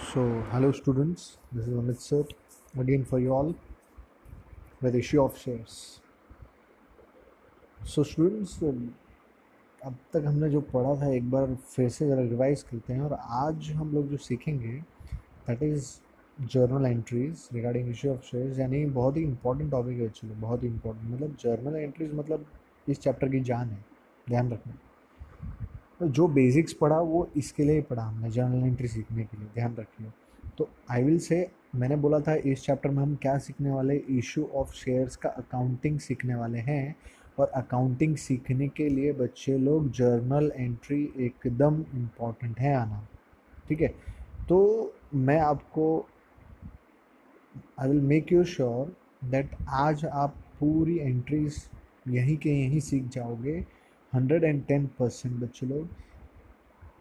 So, hello students, this is Amit sir again for you all with issue of shares. So students, अब तक हमने जो पढ़ा था एक बार फिर से ज़रा रिवाइज करते हैं और आज हम लोग जो सीखेंगे that is journal entries regarding issue of shares. यानी बहुत ही इंपॉर्टेंट टॉपिक है एक्चुअली, बहुत ही इंपॉर्टेंट। मतलब जर्नल एंट्रीज मतलब इस चैप्टर की जान है, ध्यान रखना। तो जो बेसिक्स पढ़ा वो इसके लिए ही पढ़ा हमने, जर्नल एंट्री सीखने के लिए, ध्यान रखिए। तो आई विल से, मैंने बोला था इस चैप्टर में हम क्या सीखने वाले, इशू ऑफ शेयर्स का अकाउंटिंग सीखने वाले हैं। और अकाउंटिंग सीखने के लिए बच्चे लोग जर्नल एंट्री एकदम इम्पॉर्टेंट है आना, ठीक है। तो मैं आपको, I will make you sure that आज आप पूरी एंट्रीज यहीं के यहीं सीख जाओगे 110% बच्चे लोग।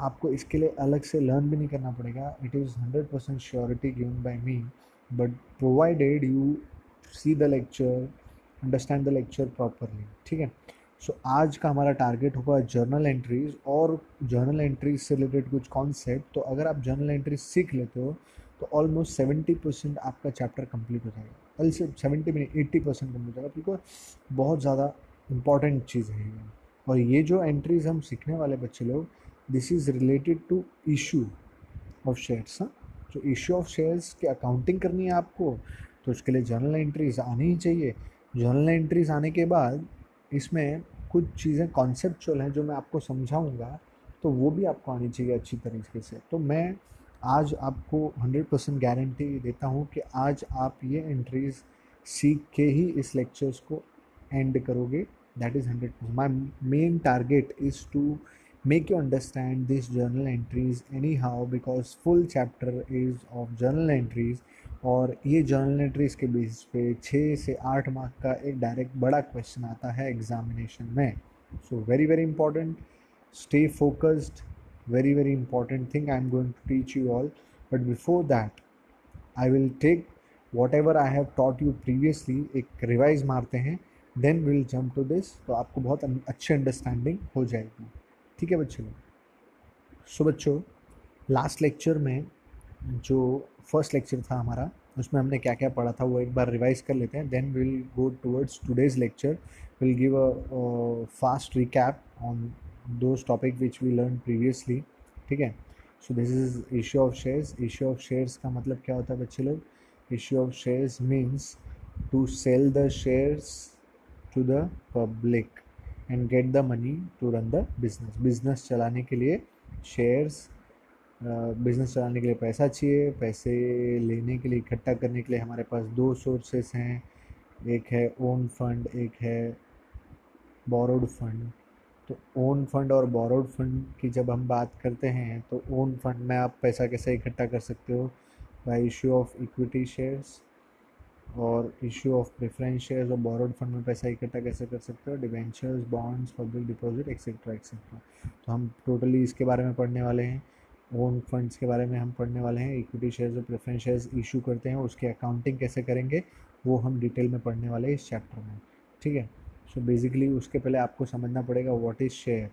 आपको इसके लिए अलग से लर्न भी नहीं करना पड़ेगा, it is 100% surety given by me, but provided you see the lecture, understand the lecture properly, ठीक है। सो आज का हमारा टारगेट होगा जर्नल एंट्रीज और जर्नल एंट्रीज से रिलेटेड कुछ कॉन्सेप्ट। तो अगर आप जर्नल एंट्रीज सीख लेते हो तो ऑलमोस्ट 70% आपका चैप्टर कंप्लीट हो जाएगा। कल से 70 में 80% कंप्लीट हो जाएगा, बिकॉज बहुत ज़्यादा इंपॉर्टेंट चीज़ है ये। और ये जो एंट्रीज हम सीखने वाले बच्चे लोग, this is related to issue of shares. हाँ, जो इशू ऑफ शेयर्स की अकाउंटिंग करनी है आपको, तो उसके लिए जर्नल एंट्रीज आनी ही चाहिए। जर्नल एंट्रीज आने के बाद इसमें कुछ चीज़ें कॉन्सेप्चुअल हैं जो मैं आपको समझाऊंगा, तो वो भी आपको आनी चाहिए अच्छी तरीके से। तो मैं आज आपको 100% गारंटी देता हूँ कि आज आप ये एंट्रीज सीख के ही इस लेक्चर्स को एंड करोगे। That is 100%। My main target is to make you understand these journal entries anyhow, because full chapter is of journal entries। और ये journal entries के बेसिस पे 6 से 8 मार्क का एक डायरेक्ट बड़ा क्वेश्चन आता है एग्जामिनेशन में। So very very important, stay focused, very very important thing I am going to teach you all। but before that I will take whatever I have taught you previously, एक revise मारते हैं, then will jump to this. तो आपको बहुत अच्छी understanding हो जाएगी, ठीक है बच्चों। सो बच्चों, लास्ट लेक्चर में जो फर्स्ट लेक्चर था हमारा, उसमें हमने क्या क्या पढ़ा था वो एक बार रिवाइज कर लेते हैं, then will go towards today's lecture. Will give a fast recap on those topic which we learn previously, ठीक है। So this is issue of shares. Issue of shares का मतलब क्या होता है बच्चे लोग? Issue of shares means to sell the shares to the public and get the money to run the business. Business चलाने के लिए शेयर्स, बिजनेस चलाने के लिए पैसा चाहिए, पैसे लेने के लिए, इकट्ठा करने के लिए हमारे पास दो सोर्सेस हैं, एक है ओन फंड, एक है बोरोड फंड। तो ओन फंड और बोरोड फंड की जब हम बात करते हैं तो ओन फंड में आप पैसा कैसे इकट्ठा कर सकते हो? Bye issue of equity shares, और इशू ऑफ प्रेफरेंस शेयर्स। और बोरोड फंड में पैसा इकट्ठा कैसे कर सकते हो? Debentures, bonds, public deposit, etcetera etcetera. तो हम टोटली इसके बारे में पढ़ने वाले हैं, ओन फंड्स के बारे में हम पढ़ने वाले हैं। इक्विटी शेयर्स और प्रेफरेंस शेयर्स इशू करते हैं, उसकी अकाउंटिंग कैसे करेंगे वो हम डिटेल में पढ़ने वाले हैं इस चैप्टर में, ठीक है। सो बेसिकली उसके पहले आपको समझना पड़ेगा व्हाट इज़ शेयर।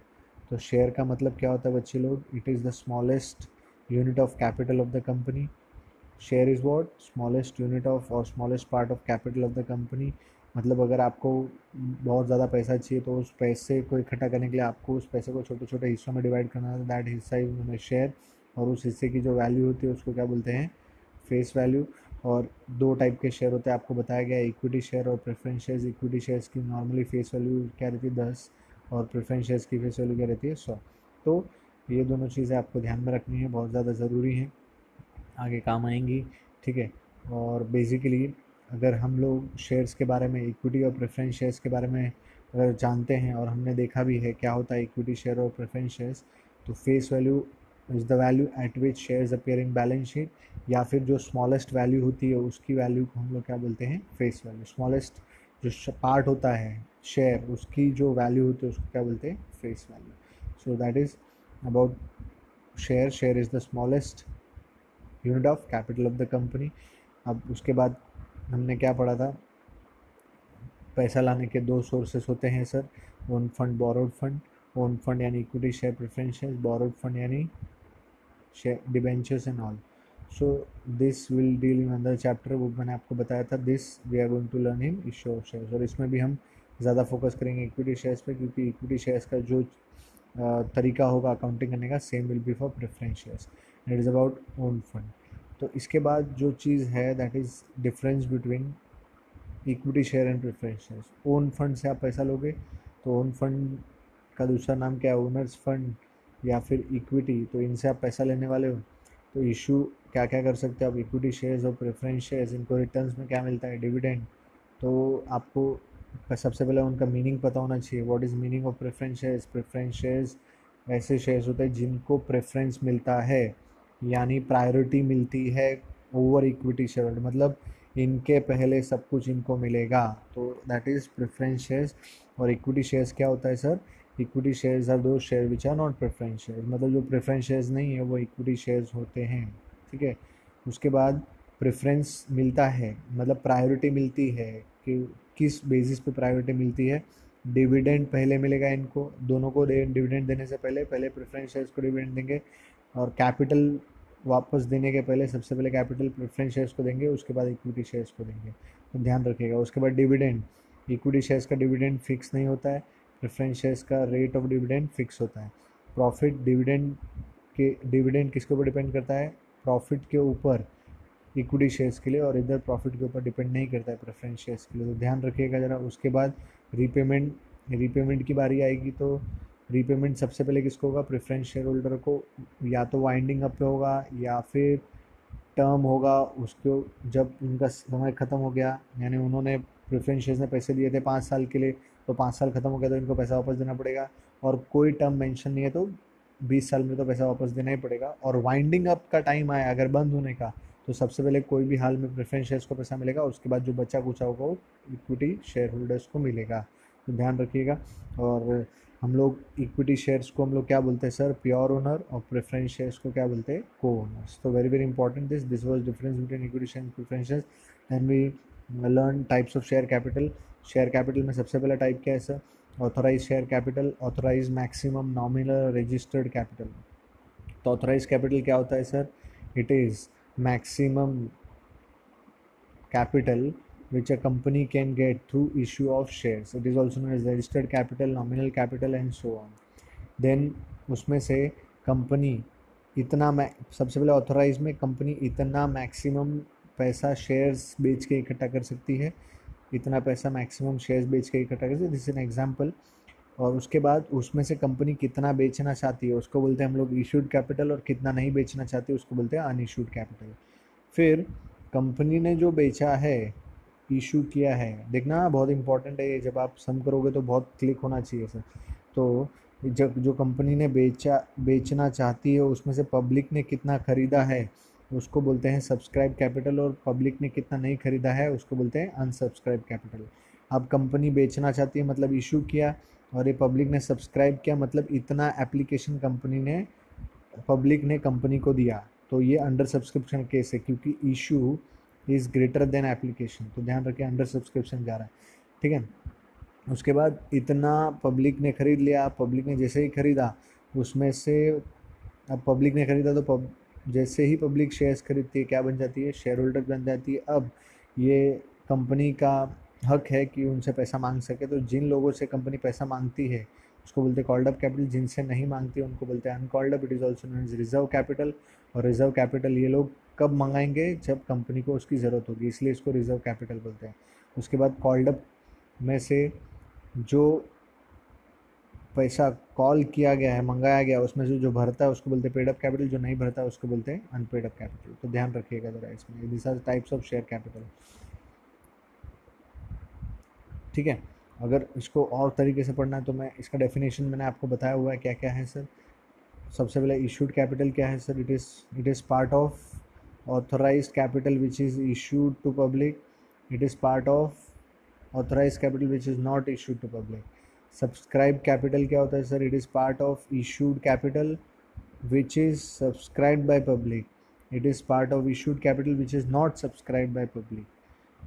तो शेयर का मतलब क्या होता है बच्चे लोग? It is the smallest unit of capital of the company. Share is what? Smallest unit of और smallest part of capital of the company. मतलब अगर आपको बहुत ज़्यादा पैसा चाहिए तो उस पैसे को इकट्ठा करने के लिए आपको उस पैसे को छोटे छोटे हिस्सों में डिवाइड करना है, दैट हिस्सा इज नोन एज शेयर। और उस हिस्से की जो वैल्यू होती है उसको क्या बोलते हैं? Face value. और दो टाइप के शेयर होते हैं, आपको बताया गया है, इक्विटी शेयर और प्रेफरेंस शेयर्स। इक्विटी शेयर्स की नॉर्मली फेस वैल्यू क्या रहती है? 10, और प्रेफरेंस शेयर्स की फेस वैल्यू क्या रहती है? 100। तो ये दोनों चीज़ें आपको ध्यान में रखनी है, बहुत ज़्यादा ज़रूरी हैं, आगे काम आएंगी, ठीक है। और बेसिकली अगर हम लोग शेयर्स के बारे में, इक्विटी और प्रेफरेंस शेयर्स के बारे में अगर जानते हैं और हमने देखा भी है क्या होता है इक्विटी शेयर और प्रेफरेंस शेयर्स, तो face value is the value eight which shares appear in balance sheet, या फिर जो स्मॉलेस्ट वैल्यू होती है उसकी वैल्यू को हम लोग क्या बोलते हैं? Face value. स्मॉलेस्ट जो पार्ट होता है शेयर, उसकी जो वैल्यू होती है उसको क्या बोलते हैं? Face value. So that is about share. Share is the smallest unit of capital of the company. अब उसके बाद हमने क्या पढ़ा था? पैसा लाने के दो सोर्सेस होते हैं sir, own fund, borrowed fund. Own fund यानी equity share, preference share. Borrowed fund यानी share, debentures and all. So this will deal in other chapter, वो मैंने आपको बताया था। This we are going to learn in issue of shares, और इसमें भी हम ज़्यादा फोकस करेंगे इक्विटी शेयर्स पे, क्योंकि इक्विटी शेयर्स का जो तरीका होगा अकाउंटिंग करने का same will be for preference shares, it is about own fund. तो इसके बाद जो चीज़ है that is difference between equity share and preference shares. Own fund से आप पैसा लोगे तो ओन फंड का दूसरा नाम क्या है, ओनर्स फंड या फिर इक्विटी, तो इनसे आप पैसा लेने वाले हो। तो इशू क्या क्या कर सकते हो आप, इक्विटी शेयर्स और प्रेफरेंस शेयर्स, इनको रिटर्न्स में क्या मिलता है, डिविडेंड। तो आपको सबसे पहले उनका मीनिंग पता होना चाहिए। What is meaning of preference shares? Preference shares ऐसे शेयर्स होते हैं जिनको प्रेफरेंस मिलता है, यानी प्रायोरिटी मिलती है ओवर इक्विटी शेयर, मतलब इनके पहले सब कुछ इनको मिलेगा, तो दैट इज़ प्रेफरेंस शेयर्स। और इक्विटी शेयर्स क्या होता है sir? Equity shares are those share which are not preference shares, मतलब जो प्रेफरेंस शेयर्स नहीं है वो इक्विटी शेयर्स होते हैं, ठीक है। उसके बाद प्रेफरेंस मिलता है मतलब प्रायोरिटी मिलती है, कि किस बेसिस पे प्रायोरिटी मिलती है? डिविडेंड पहले मिलेगा इनको, दोनों को डिविडेंड देने से पहले पहले प्रेफरेंस शेयर्स को डिविडेंड देंगे, और कैपिटल वापस देने के पहले सबसे पहले कैपिटल प्रेफरेंस शेयर्स को देंगे, उसके बाद इक्विटी शेयर्स को देंगे, तो ध्यान रखिएगा। उसके बाद डिविडेंड, इक्विटी शेयर्स का डिविडेंड फिक्स नहीं होता है, प्रेफरेंस शेयर्स का रेट ऑफ डिविडेंड फिक्स होता है। प्रॉफिट डिविडेंड के, डिविडेंड किसके ऊपर डिपेंड करता है? प्रॉफिट के ऊपर इक्विटी शेयर्स के लिए, और इधर प्रॉफिट के ऊपर डिपेंड नहीं करता है प्रेफरेंस शेयर्स के लिए, तो ध्यान रखिएगा ज़रा। उसके बाद रीपेमेंट, रीपेमेंट की बारी आएगी तो रीपेमेंट सबसे पहले किसको होगा? प्रेफरेंस शेयर होल्डर को, या तो वाइंडिंग अप पे होगा या फिर टर्म होगा उसको, जब उनका समय ख़त्म हो गया, यानी उन्होंने प्रेफरेंस शेयर्स में पैसे दिए थे 5 साल के लिए, तो 5 साल ख़त्म हो गया तो इनको पैसा वापस देना पड़ेगा, और कोई टर्म मेंशन नहीं है तो 20 साल में तो पैसा वापस देना ही पड़ेगा। और वाइंडिंग अप का टाइम आया अगर बंद होने का, तो सबसे पहले कोई भी हाल में प्रेफरेंस शेयर्स को पैसा मिलेगा, उसके बाद जो बचा कुचा होगा वो इक्विटी शेयर होल्डर्स को मिलेगा, तो ध्यान रखिएगा। और हम लोग इक्विटी शेयर्स को हम लोग क्या बोलते हैं सर? प्योर ओनर, और प्रेफरेंस शेयर्स को क्या बोलते हैं? Co owners. तो very very important this was difference between equity share and preference shares. Then we learn types of share capital. Share capital में सबसे पहला टाइप क्या है sir? Authorise share capital, authorise maximum nominal registered capital. तो authorise capital क्या होता है sir? It is maximum capital which a company can get through issue of shares. It is also known as registered capital, nominal capital and so on. Then उसमें से company इतना, सबसे पहले authorise में company इतना मैक्सिमम पैसा shares बेच के इकट्ठा कर सकती है, इतना पैसा मैक्सिमम शेयर्स बेच के इकट्ठा कर सकती है, दिस इज एन एग्जाम्पल। और उसके बाद उसमें से कंपनी कितना बेचना चाहती है उसको बोलते हैं हम लोग इशूड कैपिटल, और कितना नहीं बेचना चाहती है उसको बोलते हैं अनइशूड कैपिटल। फिर कंपनी ने जो बेचा है, इशू किया है, देखना बहुत इंपॉर्टेंट है ये, जब आप सम करोगे तो बहुत क्लिक होना चाहिए सर। तो जब जो कंपनी ने बेचना चाहती है उसमें से पब्लिक ने कितना खरीदा है उसको बोलते हैं सब्सक्राइब कैपिटल, और पब्लिक ने कितना नहीं खरीदा है उसको बोलते हैं अनसब्सक्राइब कैपिटल। अब कंपनी बेचना चाहती है मतलब इशू किया, और ये पब्लिक ने सब्सक्राइब किया मतलब इतना एप्लीकेशन कंपनी ने, पब्लिक ने कंपनी को दिया, तो ये अंडर सब्सक्रिप्शन केस है, क्योंकि issue is greater than application, तो ध्यान रखें अंडर सब्सक्रिप्शन जा रहा है, ठीक है। उसके बाद इतना पब्लिक ने खरीद लिया, पब्लिक ने जैसे ही खरीदा उसमें से, अब पब्लिक ने खरीदा तो जैसे ही पब्लिक शेयर्स खरीदती है क्या बन जाती है? शेयर होल्डर बन जाती है। अब ये कंपनी का हक है कि उनसे पैसा मांग सके, तो जिन लोगों से कंपनी पैसा मांगती है उसको बोलते हैं कॉल्ड अप कैपिटल, जिनसे नहीं मांगती है उनको बोलते हैं uncalled up. It is also known as reserve capital. और रिजर्व कैपिटल ये लोग कब मंगाएंगे? जब कंपनी को उसकी ज़रूरत होगी, इसलिए इसको रिजर्व कैपिटल बोलते हैं। उसके बाद कॉल्ड अप में से जो पैसा कॉल किया गया है, मंगाया गया, उसमें से जो भरता है उसको बोलते हैं पेड अप कैपिटल, जो नहीं भरता है उसको बोलते हैं अनपेड अप कैपिटल। तो ध्यान रखिएगा ज़रा इसमें, this are types of share capital, ठीक है। अगर इसको और तरीके से पढ़ना है तो मैं इसका डेफिनेशन मैंने आपको बताया हुआ है क्या क्या है सर। सबसे पहले इशूड कैपिटल क्या है sir? It is part of authorised capital which is issued to public. It is part of authorised capital which is not issued to public. Subscribe capital क्या होता है sir? It is part of issued capital which is subscribed by public. It is part of issued capital which is not subscribed by public.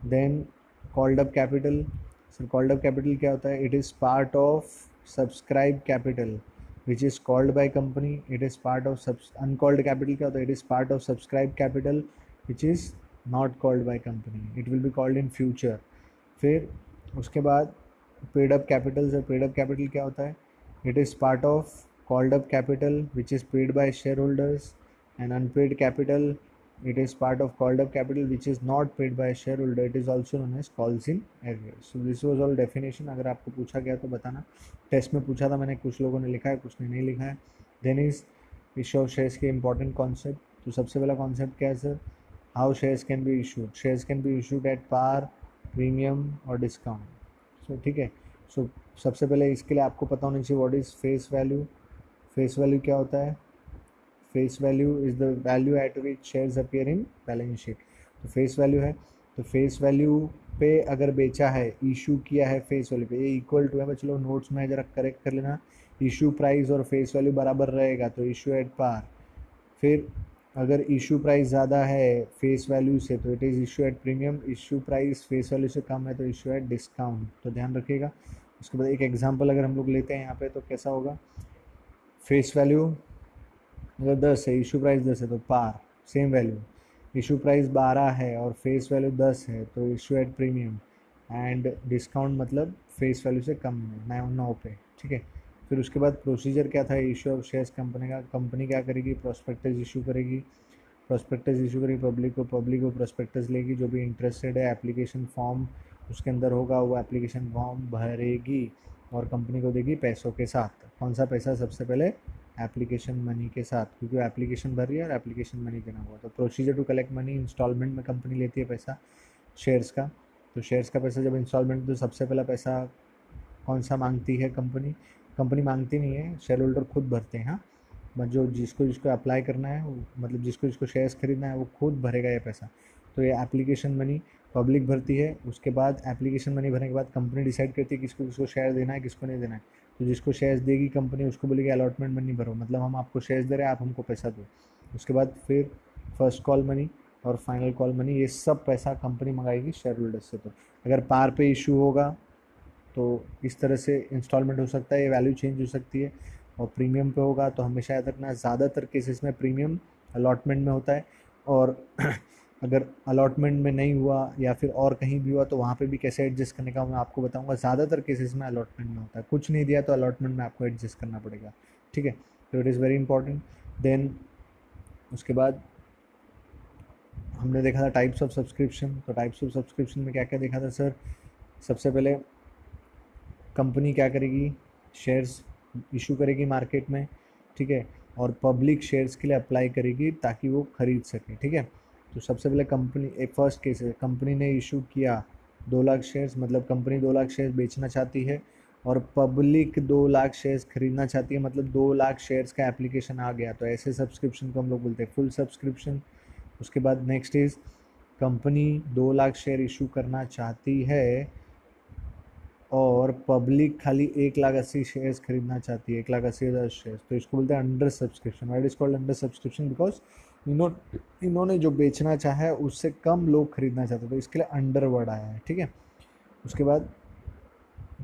Then called up capital. So called up capital क्या होता है? It is part of subscribed capital which is called by company, it is part of uncalled capital क्या होता है, it is part of subscribe capital which is not called by company, it will be called in future. फिर उसके बाद paid up capital है, paid up capital क्या होता है, it is part of called up capital which is paid by shareholders, and unpaid capital it is part of called up capital which is not paid by a shareholder, it is also known as calls in arrears. So this was all definition. अगर आपको पूछा गया तो बताना, test में पूछा था मैंने, कुछ लोगों ने लिखा है कुछ ने नहीं लिखा है। Then is issue of shares के इंपॉर्टेंट कॉन्सेप्ट। तो सबसे पहला कॉन्सेप्ट क्या है sir, how shares can be issued, shares can be issued at par, premium और डिस्काउंट। सो ठीक है, सो सबसे पहले इसके लिए आपको पता होना चाहिए what is face value. Face value क्या होता है, face value is the value eight which shares appear in balance sheet. तो फेस वैल्यू है, तो फेस वैल्यू पे अगर बेचा है, इशू किया है फेस वैल्यू पे, ये इक्वल टू है, चलो नोट्स में ज़रा करेक्ट कर लेना, इशू प्राइस और फेस वैल्यू बराबर रहेगा तो इशू एट पार। फिर अगर इशू प्राइस ज़्यादा है फेस वैल्यू से तो it is issue at premium, issue price face value से कम है तो इशू एट डिस्काउंट। तो ध्यान रखिएगा। उसके बाद एक एग्जांपल अगर हम लोग लेते हैं यहाँ पे तो कैसा होगा, फेस वैल्यू अगर 10 है, इशू प्राइस 10 है तो पार सेम वैल्यू, इशू प्राइस 12 है और फेस वैल्यू 10 है तो issue at premium, and discount मतलब फेस वैल्यू से कम में 9 पे। ठीक है, फिर उसके बाद प्रोसीजर क्या था इशू ऑफ शेयर्स कंपनी का, कंपनी क्या करेगी, प्रोस्पेक्टस इशू करेगी, प्रोस्पेक्टस इशू करेगी पब्लिक को प्रोस्पेक्टस लेगी, जो भी इंटरेस्टेड है एप्लीकेशन फॉर्म उसके अंदर होगा वो एप्लीकेशन फॉर्म भरेगी और कंपनी को देगी पैसों के साथ। कौन सा पैसा, सबसे पहले एप्लीकेशन मनी के साथ, क्योंकि वो एप्लीकेशन भर रही है और एप्लीकेशन मनी देना हुआ। तो procedure to collect money, instalment में कंपनी लेती है पैसा शेयर्स का। तो शेयर्स का पैसा जब इंस्टॉलमेंट, तो सबसे पहला पैसा कौन सा मांगती है कंपनी, कंपनी मांगती नहीं है, शेयर होल्डर खुद भरते हैं। हाँ, जो जिसको जिसको अप्लाई करना है मतलब जिसको जिसको शेयर्स खरीदना है वो खुद भरेगा ये पैसा। तो ये एप्लीकेशन मनी पब्लिक भरती है। उसके बाद एप्लीकेशन मनी भरने के बाद कंपनी डिसाइड करती है किसको किसको शेयर देना है किसको नहीं देना है। तो जिसको शेयर्स देगी कंपनी उसको बोलेगी अलॉटमेंट मनी भरो, मतलब हम आपको शेयर्स दे रहे हैं आप हमको पैसा दो। उसके बाद फिर फर्स्ट कॉल मनी और फाइनल कॉल मनी, ये सब पैसा कंपनी मंगाएगी शेयर होल्डर्स से। तो अगर पार पे इशू होगा तो इस तरह से इंस्टॉलमेंट हो सकता है, ये वैल्यू चेंज हो सकती है। और प्रीमियम पे होगा तो हमेशा याद रखना, ज़्यादातर केसेस में प्रीमियम अलॉटमेंट में होता है, और अगर अलॉटमेंट में नहीं हुआ या फिर और कहीं भी हुआ तो वहाँ पे भी कैसे एडजस्ट करने का मैं आपको बताऊंगा। ज़्यादातर केसेस में अलॉटमेंट में होता है, कुछ नहीं दिया तो अलॉटमेंट में आपको एडजस्ट करना पड़ेगा। ठीक है, तो it is very important. Then उसके बाद हमने देखा था टाइप्स ऑफ सब्सक्रिप्शन। तो टाइप्स ऑफ सब्सक्रिप्शन में क्या क्या देखा था सर, सबसे पहले कंपनी क्या करेगी, शेयर्स इशू करेगी मार्केट में। ठीक है, और पब्लिक शेयर्स के लिए अप्लाई करेगी ताकि वो खरीद सके। ठीक है, तो सबसे पहले कंपनी, एक फर्स्ट केस है, कंपनी ने इशू किया 2 लाख शेयर्स, मतलब कंपनी 2 लाख शेयर्स बेचना चाहती है और पब्लिक 2 लाख शेयर्स खरीदना चाहती है, मतलब 2 लाख शेयर्स का एप्लीकेशन आ गया, तो ऐसे सब्सक्रिप्शन को हम लोग बोलते हैं फुल सब्सक्रिप्शन। उसके बाद next is company 2 lakh share issue करना चाहती है और पब्लिक खाली 1,80,000 शेयर्स खरीदना चाहती है, 1,80,000 शेयर्स, तो इसको बोलते हैं under subscription. White is called under subscription because इन्होंने जो बेचना चाहा है उससे कम लोग खरीदना चाहते हैं, तो इसके लिए अंडर वर्ड आया है। ठीक है, उसके बाद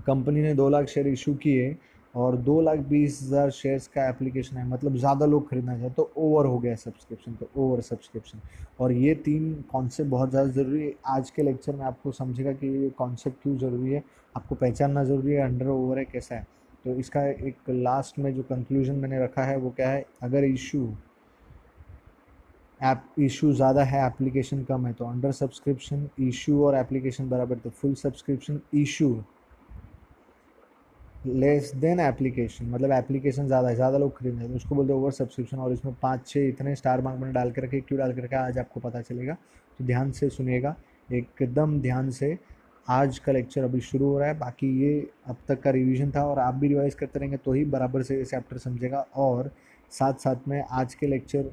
कंपनी ने 2 लाख शेयर इशू किए और 2,20,000 शेयर्स का एप्लीकेशन है, मतलब ज़्यादा लोग खरीदना चाहते तो ओवर हो गया सब्सक्रिप्शन, तो ओवर सब्सक्रिप्शन। और ये 3 कॉन्सेप्ट बहुत ज़्यादा ज़रूरी है, आज के लेक्चर में आपको समझेगा कि ये कॉन्सेप्ट क्यों ज़रूरी है, आपको पहचानना ज़रूरी है अंडर ओवर है कैसा है। तो इसका एक लास्ट में जो कंक्लूजन मैंने रखा है वो क्या है, अगर इशू ज़्यादा है एप्लीकेशन कम है तो अंडर सब्सक्रिप्शन, इशू और एप्लीकेशन बराबर तो full subscription, issue less than application मतलब एप्लीकेशन ज़्यादा है, ज़्यादा लोग खरीद रहे हैं, उसको बोलते हैं ओवर सब्सक्रिप्शन। और इसमें 5-6 इतने स्टार मार्क मैंने डाल के रखे, क्यों डाल के रखा आज आपको पता चलेगा, तो ध्यान से सुनिएगा, एकदम ध्यान से। आज का लेक्चर अभी शुरू हो रहा है, बाकी ये अब तक का रिवीजन था और आप भी रिवाइज करते रहेंगे तो ही बराबर से ये चैप्टर समझेगा। और साथ साथ में आज के लेक्चर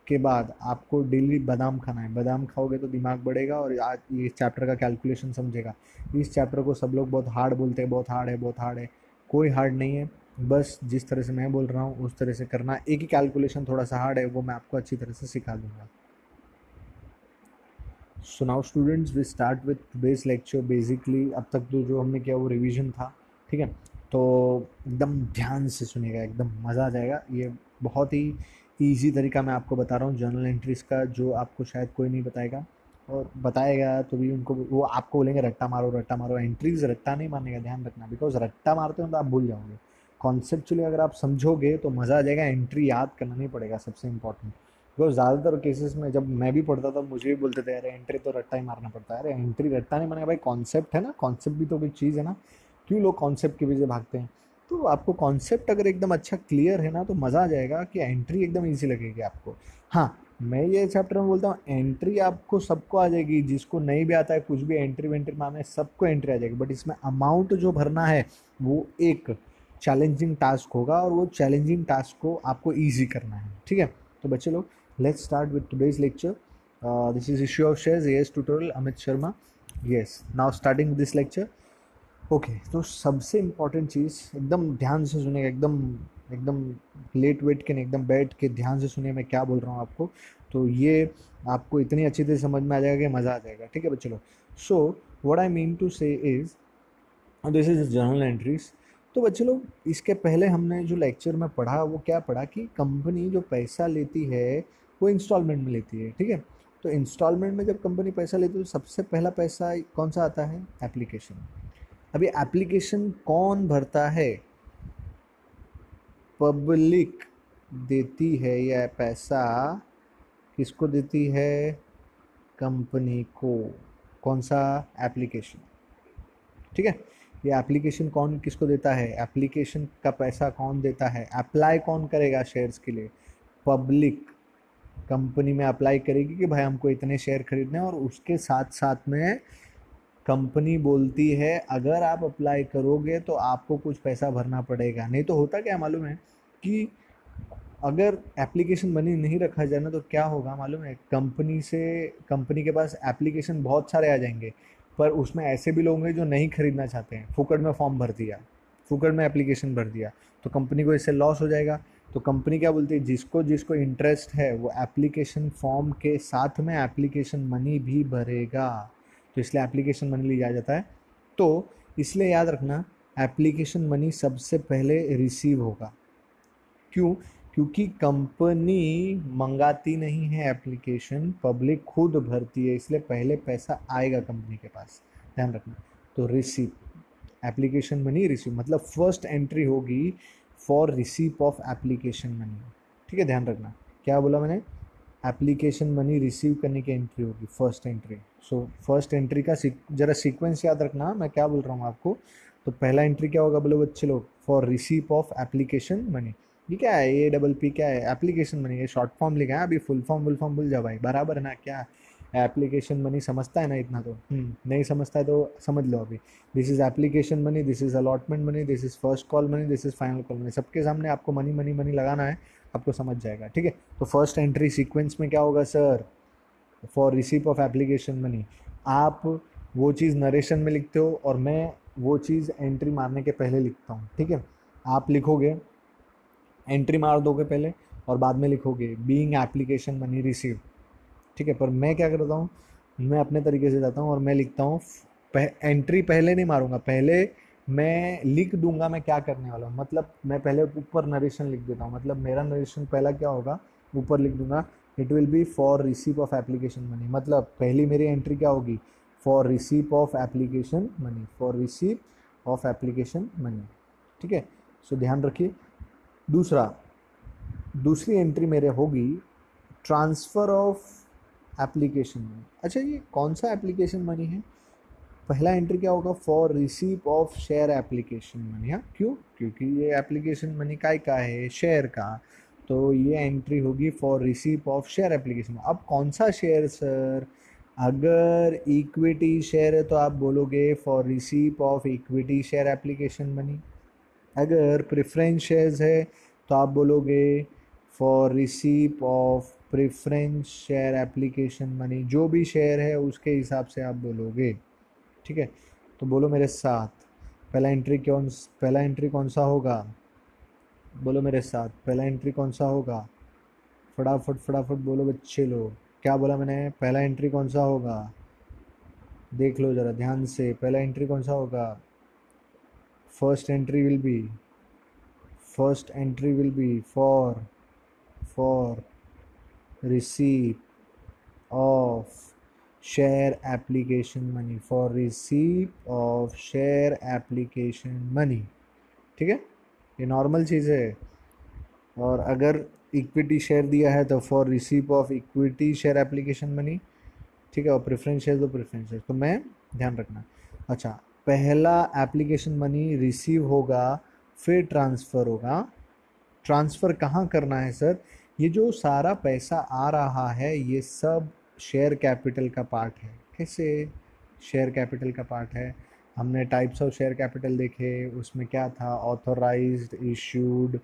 के बाद आपको डेली बादाम खाना है, बादाम खाओगे तो दिमाग बढ़ेगा और आज ये चैप्टर का कैलकुलेशन समझेगा। इस चैप्टर को सब लोग बहुत हार्ड बोलते हैं, बहुत हार्ड है बहुत हार्ड है, कोई हार्ड नहीं है, बस जिस तरह से मैं बोल रहा हूँ उस तरह से करना। एक ही कैलकुलेशन थोड़ा सा हार्ड है, वो मैं आपको अच्छी तरह से सिखा दूंगा। So now students we start with today's lecture. Basically अब तक जो हमने किया वो रिवीजन था। ठीक है, तो एकदम ध्यान से सुनिएगा, एकदम मज़ा आ जाएगा। ये बहुत ही ईज़ी तरीका मैं आपको बता रहा हूँ जर्नल एंट्रीज़ का, जो आपको शायद कोई नहीं बताएगा, और बताएगा तो भी उनको, वो आपको बोलेंगे रट्टा मारो रट्टा मारो। एंट्रीज़ रट्टा नहीं मारने का, ध्यान रखना, बिकॉज रट्टा मारते हो तो आप भूल जाओगे। कॉन्सेप्चुअली अगर आप समझोगे तो मज़ा आ जाएगा। एंट्री याद करना नहीं पड़ेगा, सबसे इंपॉर्टेंट। बिकॉज ज़्यादातर केसेस में जब मैं भी पढ़ता था मुझे भी बोलते थे अरे एंट्री तो रट्टा ही मारना पड़ता है। अरे एंट्री रट्टा नहीं मारना भाई, कॉन्सेप्ट है ना, कॉन्सेप्ट भी तो कोई चीज़ है ना। क्यों लोग कॉन्सेप्ट के पीछे भागते हैं? तो आपको कॉन्सेप्ट अगर एकदम अच्छा क्लियर है ना तो मज़ा आ जाएगा कि एंट्री एकदम ईजी लगेगी आपको। हाँ, मैं ये चैप्टर में बोलता हूँ एंट्री आपको सबको आ जाएगी, जिसको नहीं भी आता है कुछ भी एंट्री वेंट्री मारना है सबको एंट्री आ जाएगी। बट इसमें अमाउंट जो भरना है वो एक चैलेंजिंग टास्क होगा, और वो चैलेंजिंग टास्क को आपको ईजी करना है। ठीक है, तो बच्चे लोग let's start with today's lecture. This is issue of shares as tutorial Amit Sharma. Yes, now starting this lecture. Okay, तो सबसे इम्पॉर्टेंट चीज़, एकदम ध्यान से सुनिएगा, एकदम एकदम लेट वेट के नहीं, एकदम बैठ के ध्यान से सुनिए मैं क्या बोल रहा हूँ आपको। तो ये आपको इतनी अच्छी तरह समझ में आ जाएगा कि मज़ा आ जाएगा। ठीक है बच्चे लोग, so what I mean to say is this is journal entries. तो बच्चे लोग, इसके पहले हमने जो लेक्चर में पढ़ा वो क्या पढ़ा कि कंपनी जो पैसा लेती है वो इंस्टॉलमेंट में लेती है। ठीक है, तो इंस्टॉलमेंट में जब कंपनी पैसा लेती है तो सबसे पहला पैसा कौन सा आता है? एप्लीकेशन। अभी एप्लीकेशन कौन भरता है? पब्लिक देती है। यह पैसा किसको देती है? कंपनी को। कौन सा? एप्लीकेशन। ठीक है, ये एप्लीकेशन कौन किसको देता है? एप्लीकेशन का पैसा कौन देता है? अप्लाई कौन करेगा शेयर्स के लिए? पब्लिक कंपनी में अप्लाई करेगी कि भाई हमको इतने शेयर खरीदने हैं, और उसके साथ साथ में कंपनी बोलती है अगर आप अप्लाई करोगे तो आपको कुछ पैसा भरना पड़ेगा। नहीं तो होता क्या मालूम है कि अगर एप्लीकेशन मनी नहीं रखा जाए ना तो क्या होगा मालूम है? कंपनी के पास एप्लीकेशन बहुत सारे आ जाएंगे, पर उसमें ऐसे भी लोग होंगे जो नहीं खरीदना चाहते हैं, फुकट में फॉर्म भर दिया, फुकट में एप्लीकेशन भर दिया, तो कंपनी को इससे लॉस हो जाएगा। तो कंपनी क्या बोलती है, जिसको जिसको इंटरेस्ट है वो एप्लीकेशन फॉर्म के साथ में एप्लीकेशन मनी भी भरेगा। तो इसलिए एप्लीकेशन मनी लिया जाता है। तो इसलिए याद रखना, एप्लीकेशन मनी सबसे पहले रिसीव होगा। क्यों? क्योंकि कंपनी मंगाती नहीं है एप्लीकेशन, पब्लिक खुद भरती है, इसलिए पहले पैसा आएगा कंपनी के पास। ध्यान रखना। तो रिसीव, एप्लीकेशन मनी रिसीव मतलब फर्स्ट एंट्री होगी for receive of application money. ठीक है, ध्यान रखना क्या बोला मैंने? एप्लीकेशन मनी रिसीव करने की एंट्री होगी फर्स्ट एंट्री। सो फर्स्ट एंट्री का जरा सीक्वेंस याद रखना मैं क्या बोल रहा हूँ आपको। तो पहला एंट्री क्या होगा बोलो बच्चे लोग? For receive of application money. ये क्या है? ये डबल पी क्या है? Application money. ये शॉर्ट फॉर्म लिखा है, अभी फुल फॉर्म भूल जा भाई, बराबर है ना? क्या एप्लीकेशन मनी समझता है ना इतना तो? नहीं समझता है तो समझ लो अभी। This is application money, this is allotment money, this is first call money, this is final call money. सबके सामने आपको मनी मनी मनी लगाना है, आपको समझ जाएगा। ठीक है, तो फर्स्ट एंट्री सीक्वेंस में क्या होगा sir? For receipt of application money. आप वो चीज़ नरेशन में लिखते हो और मैं वो चीज़ एंट्री मारने के पहले लिखता हूँ। ठीक है, आप लिखोगे, एंट्री मार दोगे पहले और बाद में लिखोगे बीइंग एप्लीकेशन मनी रिसीव। ठीक है, पर मैं क्या करता हूँ, मैं अपने तरीके से जाता हूँ और मैं लिखता हूँ एंट्री पहले नहीं मारूंगा, पहले मैं लिख दूंगा मैं क्या करने वाला हूँ। मतलब मैं पहले ऊपर नरेशन लिख देता हूँ, मतलब मेरा नरेशन पहला क्या होगा, ऊपर लिख दूंगा it will be for receive of application money. मतलब पहली मेरी एंट्री क्या होगी? For receive of application money, for receive of application money. ठीक है, सो ध्यान रखिए। दूसरी एंट्री मेरे होगी ट्रांसफ़र ऑफ एप्लीकेशन मनी। अच्छा, ये कौन सा एप्लीकेशन मनी है? पहला एंट्री क्या होगा? For receive of share application money. हाँ, क्यों? क्योंकि ये एप्लीकेशन मनी का है? शेयर का। तो ये एंट्री होगी for receive of share application. अब कौन सा शेयर सर? अगर इक्विटी शेयर है तो आप बोलोगे for receive of equity share application money. अगर प्रेफरेंस शेयर्स है तो आप बोलोगे for receipt of preference share application money. जो भी शेयर है उसके हिसाब से आप बोलोगे। ठीक है, तो बोलो मेरे साथ, पहला एंट्री कौन सा होगा? बोलो मेरे साथ, पहला एंट्री कौन सा होगा? फटाफट फटाफट बोलो बच्चे लोग, क्या बोला मैंने? पहला एंट्री कौन सा होगा? देख लो ज़रा ध्यान से, पहला एंट्री कौन सा होगा? first entry will be for receipt of share application money, for receipt of share application money. ठीक है, ये नॉर्मल चीज़ है. और अगर इक्विटी शेयर दिया है तो for receipt of equity share application money. ठीक है, और प्रेफरेंस शेयर तो प्रेफरेंस शेयर. तो मैं ध्यान रखना. अच्छा, पहला एप्लीकेशन मनी रिसीव होगा, फिर ट्रांसफ़र होगा. ट्रांसफ़र कहाँ करना है सर? ये जो सारा पैसा आ रहा है ये सब शेयर कैपिटल का पार्ट है. कैसे शेयर कैपिटल का पार्ट है? हमने टाइप्स ऑफ शेयर कैपिटल देखे, उसमें क्या था, ऑथोराइज्ड, इश्यूड,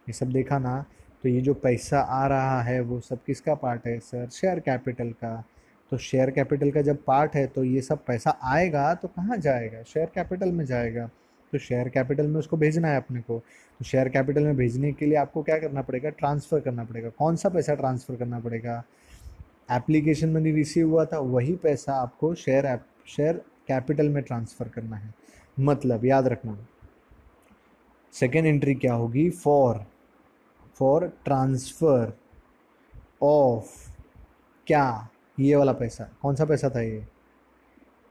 ये सब देखा ना. तो ये जो पैसा आ रहा है वो सब किसका पार्ट है सर? शेयर कैपिटल का. तो शेयर कैपिटल का जब पार्ट है तो ये सब पैसा आएगा तो कहाँ जाएगा? शेयर कैपिटल में जाएगा. तो शेयर कैपिटल में उसको भेजना है अपने को. तो शेयर कैपिटल में भेजने के लिए आपको क्या करना पड़ेगा? ट्रांसफ़र करना पड़ेगा. कौन सा पैसा ट्रांसफ़र करना पड़ेगा? एप्लीकेशन मनी रिसीव हुआ था वही पैसा आपको शेयर कैपिटल में ट्रांसफ़र करना है. मतलब याद रखना, सेकेंड एंट्री क्या होगी? फॉर ट्रांसफ़र ऑफ क्या? ये वाला पैसा. कौन सा पैसा था ये?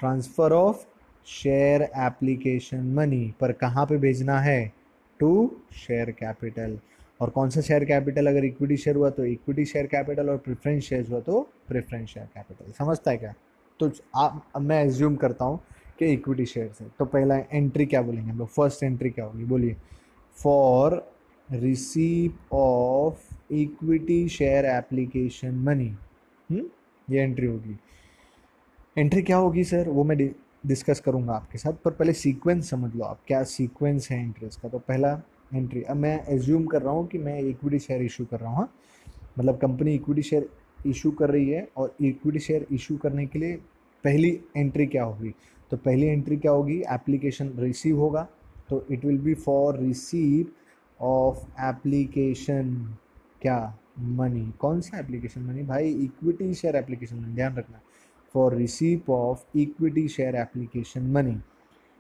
Transfer of share application money. पर कहाँ पे भेजना है? To share capital. और कौन सा शेयर कैपिटल? अगर इक्विटी शेयर हुआ तो इक्विटी शेयर कैपिटल, और प्रेफरेंस शेयर हुआ तो प्रेफरेंस शेयर कैपिटल. समझता है क्या? तो अब मैं एज्यूम करता हूँ कि इक्विटी शेयर है. तो पहला एंट्री क्या बोलेंगे हम लोग? फर्स्ट एंट्री क्या होगी? बोलिए. For receipt of equity share application money. ये एंट्री होगी. एंट्री क्या होगी सर? वो मैं डिस्कस करूँगा आपके साथ, पर पहले सीक्वेंस समझ लो आप, क्या सीक्वेंस है एंट्रीज का. तो पहला एंट्री, अब मैं एज्यूम कर रहा हूँ कि मैं इक्विटी शेयर इशू कर रहा हूँ. मतलब कंपनी इक्विटी शेयर इशू कर रही है, और इक्विटी शेयर इशू करने के लिए पहली एंट्री क्या होगी? तो पहली एंट्री क्या होगी? एप्लीकेशन रिसीव होगा, तो it will be for receive of application क्या? मनी. कौन सा एप्लीकेशन मनी भाई? Equity share application money. ध्यान रखना, for receipt of equity share application money.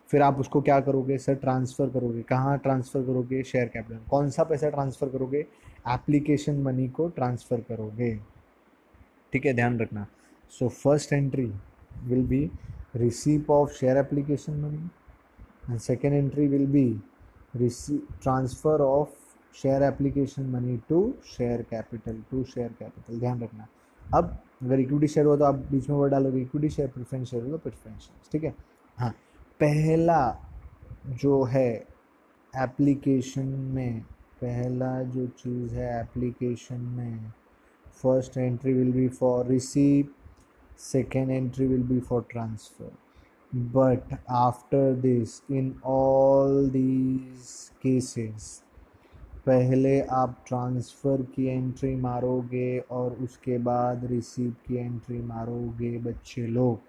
फिर आप उसको क्या करोगे सर? ट्रांसफ़र करोगे. कहाँ ट्रांसफ़र करोगे? Share capital. कौन सा पैसा ट्रांसफ़र करोगे? एप्लीकेशन मनी को ट्रांसफ़र करोगे. ठीक है, ध्यान रखना. So first entry will be receipt of share application money, and second entry will be transfer of share application money to share capital. ध्यान रखना. अब अगर इक्विटी शेयर हुआ तो आप बीच में वर्ड डालोगे इक्विटी शेयर, प्रेफरेंस शेयर हो तो प्रेफरेंस शेयर. ठीक है. हाँ, पहला जो है एप्लीकेशन में, पहला जो चीज़ है एप्लीकेशन में, first entry will be for receipt, second entry will be for transfer. But after this, in all these cases, पहले आप ट्रांसफ़र की एंट्री मारोगे और उसके बाद रिसीप की एंट्री मारोगे बच्चे लोग.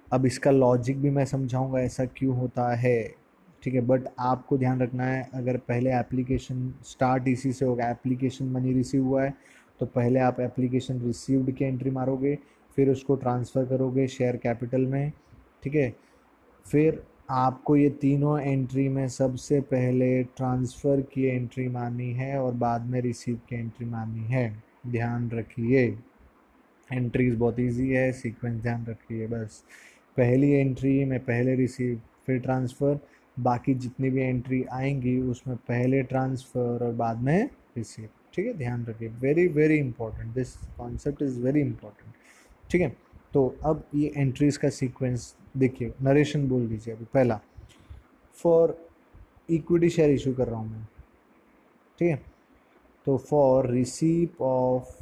अब इसका लॉजिक भी मैं समझाऊंगा ऐसा क्यों होता है. ठीक है, बट आपको ध्यान रखना है, अगर पहले एप्लीकेशन स्टार्ट इसी से होगा, एप्लीकेशन मनी रिसीव हुआ है तो पहले आप एप्लीकेशन रिसीव्ड की एंट्री मारोगे, फिर उसको ट्रांसफ़र करोगे शेयर कैपिटल में. ठीक है, फिर आपको ये तीनों एंट्री में सबसे पहले ट्रांसफ़र की एंट्री मारनी है और बाद में रिसीव की एंट्री मारनी है. ध्यान रखिए, एंट्रीज बहुत इजी है, सीक्वेंस ध्यान रखिए बस. पहली एंट्री में पहले रिसीव फिर ट्रांसफ़र, बाकी जितनी भी एंट्री आएंगी उसमें पहले ट्रांसफ़र और बाद में रिसीव. ठीक है, ध्यान रखिए, very very important, this concept is very important. ठीक है, तो अब ये एंट्रीज का सीक्वेंस देखिए, नरेशन बोल दीजिए. अभी पहला, फॉर इक्विटी शेयर इशू कर रहा हूँ मैं. ठीक है, तो फॉर रिसीप ऑफ,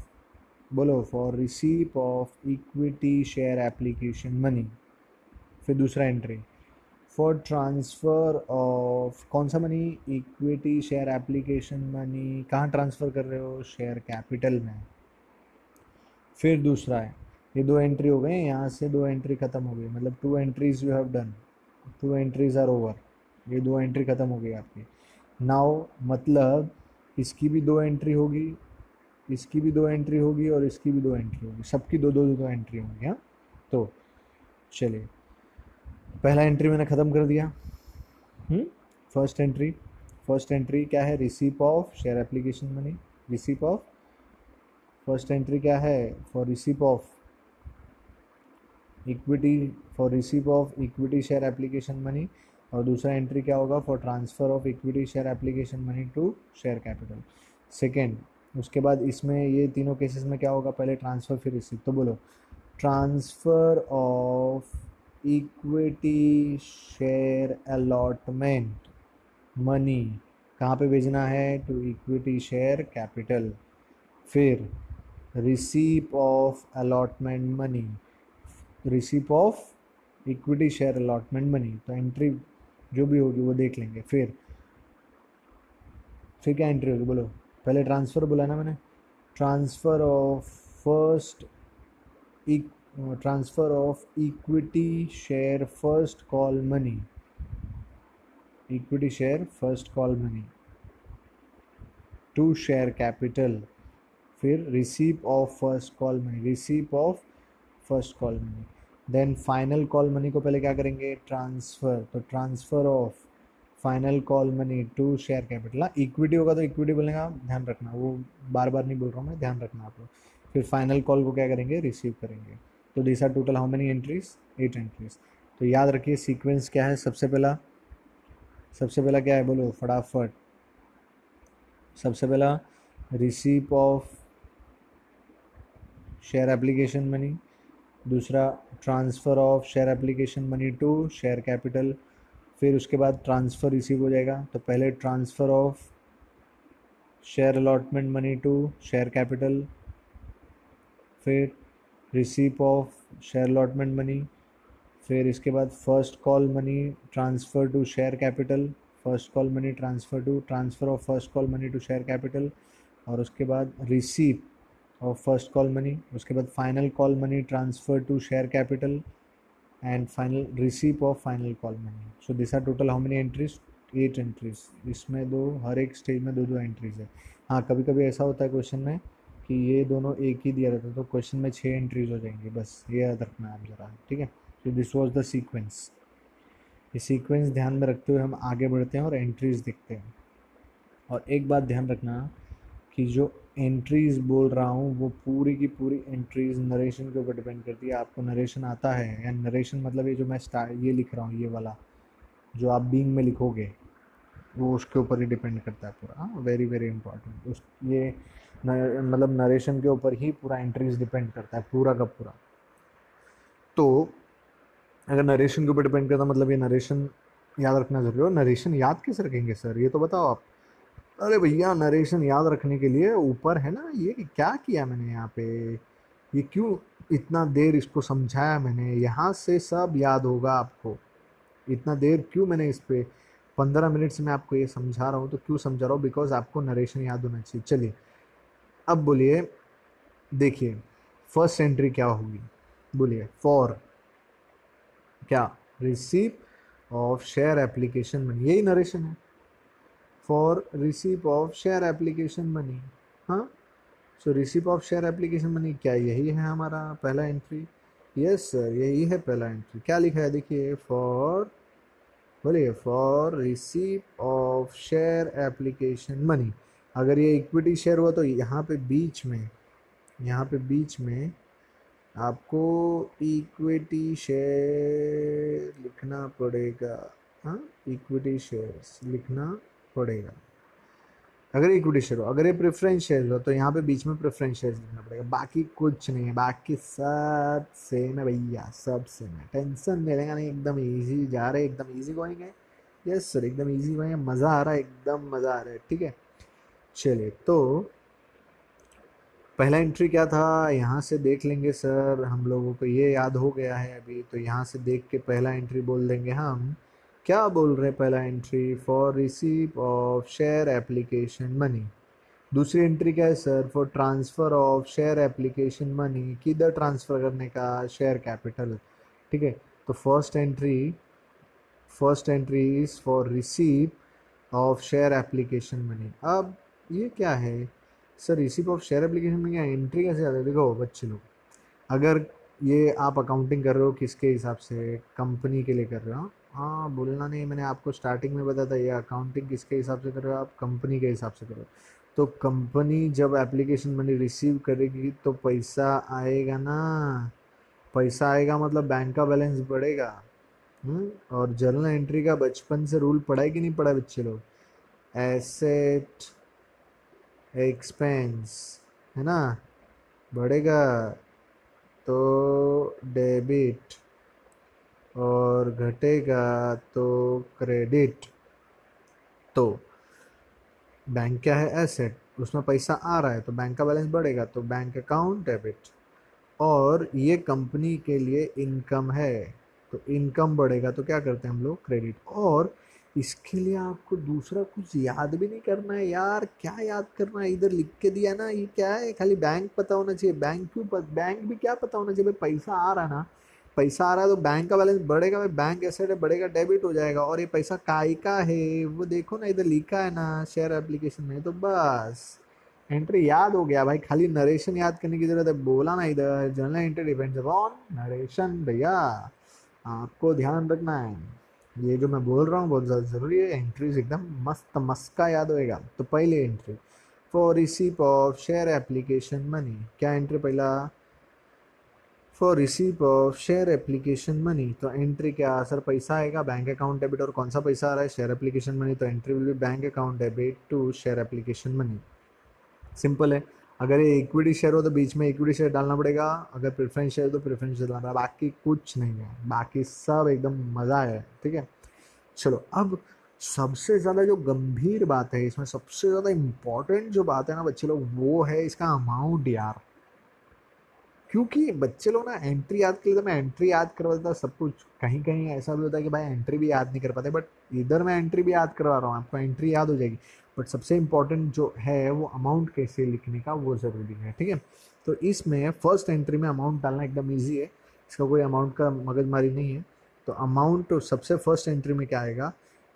बोलो, for receipt of equity share application money. फिर दूसरा एंट्री, फॉर ट्रांसफ़र ऑफ कौन सा money? Equity share application money. कहाँ ट्रांसफ़र कर रहे हो? शेयर कैपिटल में. फिर दूसरा है, ये दो एंट्री हो गए, यहाँ से दो एंट्री ख़त्म हो गई, मतलब 2 entries you have done, 2 entries are over. ये 2 एंट्री ख़त्म हो गई आपकी. नाउ मतलब इसकी भी 2 एंट्री होगी, इसकी भी 2 एंट्री होगी, और इसकी भी 2 एंट्री होगी, सबकी दो एंट्री होंगी. हाँ, तो चलिए, पहला एंट्री मैंने ख़त्म कर दिया. फर्स्ट एंट्री क्या है, receipt of share application money, receipt of, first entry क्या है, for receipt of equity, for receipt of equity share application money, और दूसरा एंट्री क्या होगा, for transfer of equity share application money to share capital. Second, उसके बाद इसमें ये तीनों केसेस में क्या होगा, पहले ट्रांसफ़र फिर रिसीप, तो बोलो transfer of equity share allotment money कहाँ पे भेजना है, टू इक्विटी शेयर कैपिटल। फिर receipt of allotment money, receipt of equity share allotment money, तो एंट्री जो भी होगी वो देख लेंगे। फिर क्या एंट्री होगी बोलो, पहले ट्रांसफ़र बोला ना मैंने, transfer of first transfer of equity share first call money, equity share first call money to share capital. फिर receipt of first call money, receipt of first call money, then final call money को पहले क्या करेंगे, transfer, तो transfer of final call money to share capital. हाँ, equity होगा तो equity बोलेगा, ध्यान रखना, वो बार बार नहीं बोल रहा हूँ मैं, ध्यान रखना आप लोग। फिर फाइनल कॉल को क्या करेंगे, रिसीव करेंगे। तो this are total how many entries, 8 entries. तो याद रखिए सीक्वेंस क्या है, सबसे पहला क्या है बोलो फटाफट, सबसे पहला receipt of share application money, दूसरा transfer of share application money to share capital, फिर उसके बाद ट्रांसफ़र रिसीव हो जाएगा, तो पहले transfer of share allotment money to share capital, फिर receipt of share allotment money, फिर इसके बाद first call money transfer to share capital, first call money transfer of first call money to share capital, और उसके बाद receipt of first call money, उसके बाद final call money transfer to share capital, and final receipt of final call money. So this are total how many entries, 8 entries. इसमें दो, हर एक stage में दो दो एंट्रीज है। हाँ, कभी कभी ऐसा होता है क्वेश्चन में कि ये दोनों एक ही दिया रहता है, तो क्वेश्चन में 6 एंट्रीज हो जाएंगी, बस ये याद रखना है आप ज़रा, ठीक है। तो दिस वॉज द सीक्वेंस। ये सीक्वेंस ध्यान में रखते हुए हम आगे बढ़ते हैं और एंट्रीज देखते हैं। और एक बात ध्यान रखना कि जो एंट्रीज बोल रहा हूँ वो पूरी की पूरी एंट्रीज नरेशन के ऊपर डिपेंड करती है। आपको नरेशन आता है, या नरेशन मतलब ये जो मैं ये लिख रहा हूँ, ये वाला जो आप बीइंग में लिखोगे वो उसके ऊपर ही डिपेंड करता है पूरा। हाँ, वेरी वेरी इंपॉर्टेंट। उस ये मतलब नरेशन के ऊपर ही पूरा एंट्रीज डिपेंड करता है, पूरा का पूरा। तो अगर नरेशन के ऊपर डिपेंड करता मतलब ये नरेशन याद रखना जरूरी हो। नरेशन याद कैसे रखेंगे सर, ये तो बताओ आप। अरे भैया, नरेशन याद रखने के लिए ऊपर है ना, ये क्या किया मैंने यहाँ पे, ये क्यों इतना देर इसको समझाया मैंने, यहाँ से सब याद होगा आपको। इतना देर क्यों मैंने इस पे 15 मिनट से मैं आपको ये समझा रहा हूँ, तो क्यों समझा रहा हूँ, बिकॉज आपको नरेशन याद होना चाहिए। चलिए अब बोलिए, देखिए फर्स्ट एंट्री क्या होगी, बोलिए फॉर क्या, receipt of share application money, यही नरेशन है, for receipt of share application money. हाँ, so receipt of share application money क्या यही है हमारा पहला एंट्री। यस सर, यही है पहला एंट्री। क्या लिखा है देखिए, फॉर, बोलिए for receipt of share application money. अगर ये इक्विटी शेयर हुआ तो यहाँ पे बीच में आपको इक्विटी शेयर लिखना पड़ेगा। हाँ, इक्विटी शेयर्स लिखना पड़ेगा अगर इक्विटी शेयर हो। अगर ये प्रेफरेंस शेयर हो तो यहाँ पे बीच में प्रेफरेंस शेयर लिखना पड़ेगा। बाकी कुछ नहीं है, बाकी सब सेम है भैया, सब सेम है, टेंशन नहीं लेगा नहीं, एकदम इजी जा रहे, एकदम इजी गोइंग है। यस सर, एकदम इजी गोइंग है, मज़ा आ रहा है, एकदम मज़ा आ रहा है, ठीक है। चलिए, तो पहला एंट्री क्या था, यहाँ से देख लेंगे सर, हम लोगों को ये याद हो गया है अभी, तो यहाँ से देख के पहला एंट्री बोल देंगे हम। क्या बोल रहे हैं पहला entry, for receipt of share application money. दूसरी एंट्री क्या है sir, for transfer of share application money, किधर ट्रांसफ़र करने का, शेयर कैपिटल, ठीक है। तो first entry is for receipt of share application money. अब ये क्या है sir, receipt of share application में क्या एंट्री कैसे आती है, देखो बच्चे लोग, अगर ये आप अकाउंटिंग कर रहे हो किसके हिसाब से, कंपनी के लिए कर रहे हो, हाँ बोलना नहीं, मैंने आपको स्टार्टिंग में बताया था, ये अकाउंटिंग किसके हिसाब से कर रहे हो आप, कंपनी के हिसाब से करो। तो कंपनी जब एप्लीकेशन मनी रिसीव करेगी तो पैसा आएगा ना, पैसा आएगा मतलब बैंक का बैलेंस बढ़ेगा। और जर्नल एंट्री का बचपन से रूल पढ़ा है कि नहीं पढ़ा बच्चे लोग, एसेट एक्सपेंस, है ना, बढ़ेगा तो डेबिट और घटेगा तो क्रेडिट। तो बैंक क्या है, एसेट, उसमें पैसा आ रहा है तो बैंक का बैलेंस बढ़ेगा तो बैंक अकाउंट डेबिट। और ये कंपनी के लिए इनकम है तो इनकम बढ़ेगा तो क्या करते हैं हम लोग, क्रेडिट। और इसके लिए आपको दूसरा कुछ याद भी नहीं करना है यार, क्या याद करना है, इधर लिख के दिया ना, ये क्या है, खाली बैंक पता होना चाहिए। बैंक क्यों बैंक भी क्या पता होना चाहिए, भाई पैसा आ रहा है ना, पैसा आ रहा है तो बैंक का बैलेंस बढ़ेगा, भाई बैंक एसेट है, बढ़ेगा, डेबिट हो जाएगा। और ये पैसा काय का है वो देखो ना, इधर लिखा है ना शेयर एप्लीकेशन में, तो बस एंट्री याद हो गया भाई, खाली नरेशन याद करने की जरूरत है। बोला ना इधर journal entry depends upon narration, भैया आपको ध्यान रखना है, ये जो मैं बोल रहा हूँ बहुत ज़्यादा ज़रूरी है। एंट्रीज एकदम मस्त मस्का याद होएगा। तो पहले entry for receipt of share application money, क्या एंट्री पहला, for receipt of share application money, तो एंट्री क्या सर, पैसा आएगा बैंक अकाउंट डेबिट, और कौन सा पैसा आ रहा है, शेयर एप्लीकेशन मनी, तो entry will be bank account debit to share application money. Simple है। अगर ये इक्विटी शेयर हो तो बीच में इक्विटी शेयर डालना पड़ेगा, अगर प्रेफरेंस शेयर तो प्रेफरेंस शेयर डालना, बाकी कुछ नहीं है, बाकी सब एकदम मज़ा है, ठीक है। चलो अब सबसे ज़्यादा जो गंभीर बात है इसमें, सबसे ज़्यादा इम्पोर्टेंट जो बात है ना बच्चे लोग, वो है इसका अमाउंट यार। क्योंकि बच्चे लोग ना एंट्री याद के लिए, तो मैं एंट्री याद करवा देता सब कुछ, कहीं कहीं ऐसा भी होता है कि भाई एंट्री भी याद नहीं कर पाते, बट इधर मैं एंट्री भी याद करवा रहा हूँ आपको, एंट्री याद हो जाएगी। बट सबसे इम्पोर्टेंट जो है वो अमाउंट कैसे लिखने का, वो ज़रूरी है, ठीक है। तो इसमें फर्स्ट एंट्री में अमाउंट डालना एकदम ईजी है, इसका कोई अमाउंट का मगजमारी नहीं है। तो अमाउंट तो सबसे फर्स्ट एंट्री में क्या आएगा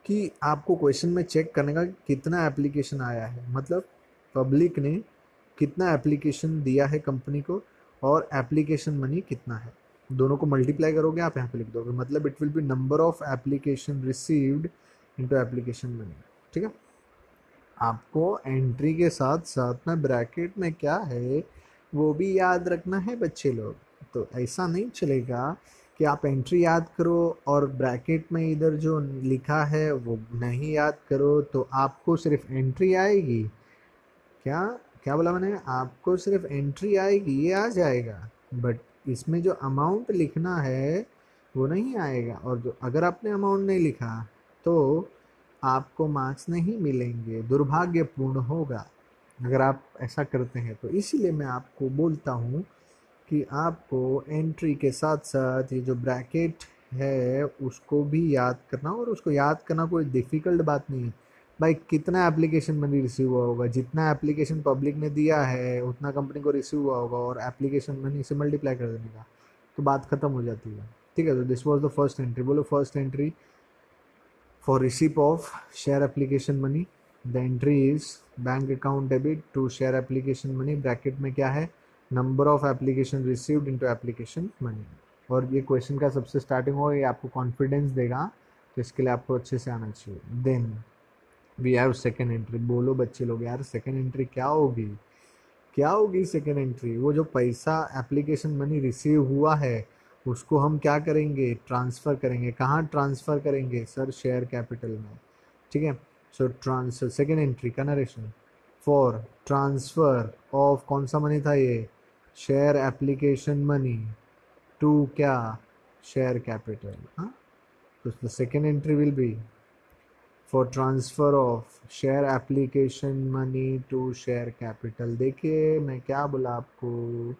कि आपको क्वेश्चन में चेक करने का कितना एप्लीकेशन आया है, मतलब पब्लिक ने कितना एप्लीकेशन दिया है कंपनी को, और एप्लीकेशन मनी कितना है, दोनों को मल्टीप्लाई करोगे आप यहाँ पे लिख दोगे, मतलब it will B number of application received into application money, ठीक है। आपको एंट्री के साथ साथ में ब्रैकेट में क्या है वो भी याद रखना है बच्चे लोग। तो ऐसा नहीं चलेगा कि आप एंट्री याद करो और ब्रैकेट में इधर जो लिखा है वो नहीं याद करो, तो आपको सिर्फ एंट्री आएगी, क्या क्या बोला मैंने, आपको सिर्फ एंट्री आएगी, ये आ जाएगा, बट इसमें जो अमाउंट लिखना है वो नहीं आएगा। और जो अगर आपने अमाउंट नहीं लिखा तो आपको मार्क्स नहीं मिलेंगे, दुर्भाग्यपूर्ण होगा अगर आप ऐसा करते हैं। तो इसीलिए मैं आपको बोलता हूँ कि आपको एंट्री के साथ साथ ये जो ब्रैकेट है उसको भी याद करना, और उसको याद करना कोई डिफ़िकल्ट बात नहीं है भाई। कितना एप्लीकेशन मनी रिसीव हुआ होगा, जितना एप्लीकेशन पब्लिक ने दिया है उतना कंपनी को रिसीव हुआ होगा, और एप्लीकेशन मनी से मल्टीप्लाई कर देने का, तो बात ख़त्म हो जाती है, ठीक है। तो this was the first entry, बोलो first entry for receipt of share application money, the entry is bank account debit to share application money, bracket में क्या है, number of application received into application money. और ये question का सबसे starting होगा, ये आपको कॉन्फिडेंस देगा, तो इसके लिए आपको अच्छे से आना चाहिए। Then we have second entry, बोलो बच्चे लोग यार सेकेंड एंट्री क्या होगी, क्या होगी सेकेंड एंट्री, वो जो पैसा एप्लीकेशन मनी रिसीव हुआ है उसको हम क्या करेंगे, ट्रांसफ़र करेंगे, कहाँ ट्रांसफ़र करेंगे सर, शेयर कैपिटल में, ठीक है। सो ट्रांसफर सेकेंड एंट्री का नरेशन फॉर ट्रांसफ़र ऑफ कौन सा मनी था ये, शेयर एप्लीकेशन मनी टू क्या, शेयर कैपिटल, हाँ। तो the second entry will be for transfer of share application money to share capital. देखिए मैं क्या बोला आपको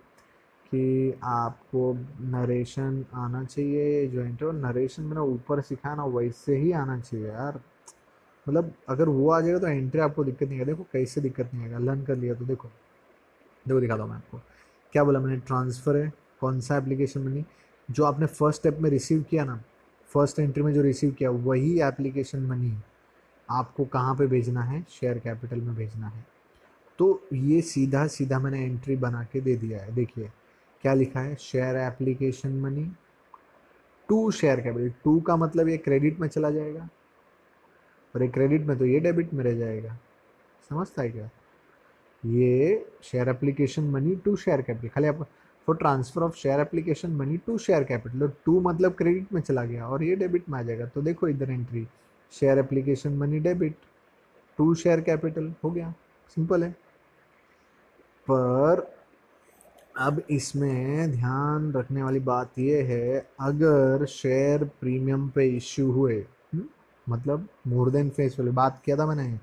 कि आपको नरेशन आना चाहिए, जो इंटरवल नरेशन मैंने ऊपर सिखाया ना वैसे ही आना चाहिए यार, मतलब अगर वो आ जाएगा तो एंट्री आपको दिक्कत नहीं आएगा। देखो कैसे दिक्कत नहीं आएगा, लर्न कर लिया तो देखो, देखो दिखाता हूँ मैं आपको। क्या बोला मैंने, ट्रांसफ़र है, कौन सा एप्लीकेशन मनी, जो आपने फर्स्ट स्टेप में रिसीव किया ना, फर्स्ट एंट्री में जो रिसीव किया वही एप्लीकेशन मनी आपको कहाँ पे भेजना है, शेयर कैपिटल में भेजना है। तो ये सीधा सीधा मैंने एंट्री बना के दे दिया है, देखिए क्या लिखा है, share application money to share capital, to का मतलब ये क्रेडिट में चला जाएगा और ये क्रेडिट में तो ये डेबिट में रह जाएगा, समझता है क्या? ये share application money to share capital, खाली आप for transfer of share application money to share capital, और टू मतलब क्रेडिट में चला गया और ये डेबिट में आ जाएगा। तो देखो इधर entry, share application money debit to share capital, हो गया, सिंपल है। पर अब इसमें ध्यान रखने वाली बात यह है, अगर शेयर प्रीमियम पे इश्यू हुए, मतलब मोर देन फेस वैल्यू, बात किया था मैंने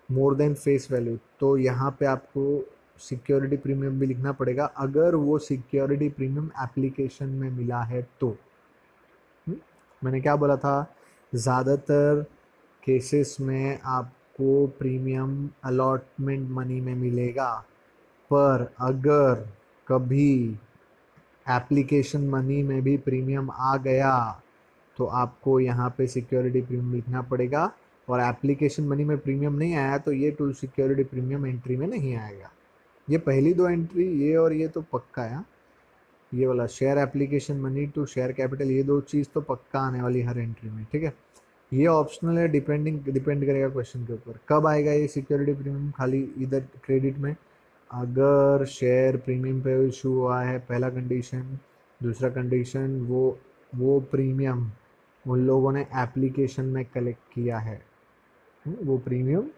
मोर देन फेस वैल्यू, तो यहाँ पे आपको सिक्योरिटी प्रीमियम भी लिखना पड़ेगा, अगर वो सिक्योरिटी प्रीमियम एप्लीकेशन में मिला है तो। मैंने क्या बोला था, ज़्यादातर केसेस में आपको प्रीमियम अलॉटमेंट मनी में मिलेगा, पर अगर कभी एप्लीकेशन मनी में भी प्रीमियम आ गया तो आपको यहाँ पे सिक्योरिटी प्रीमियम लिखना पड़ेगा, और एप्लीकेशन मनी में प्रीमियम नहीं आया तो ये टू सिक्योरिटी प्रीमियम एंट्री में नहीं आएगा। ये पहली दो एंट्री, ये और ये तो पक्का है, ये वाला share application money to share capital, ये दो चीज़ तो पक्का आने वाली हर एंट्री में, ठीक है। ये ऑप्शनल है, डिपेंड करेगा क्वेश्चन के ऊपर कब आएगा ये सिक्योरिटी प्रीमियम, खाली इधर क्रेडिट में अगर शेयर प्रीमियम पे इशू हुआ है, पहला कंडीशन। दूसरा कंडीशन, वो प्रीमियम उन लोगों ने एप्लीकेशन में कलेक्ट किया है, वो प्रीमियम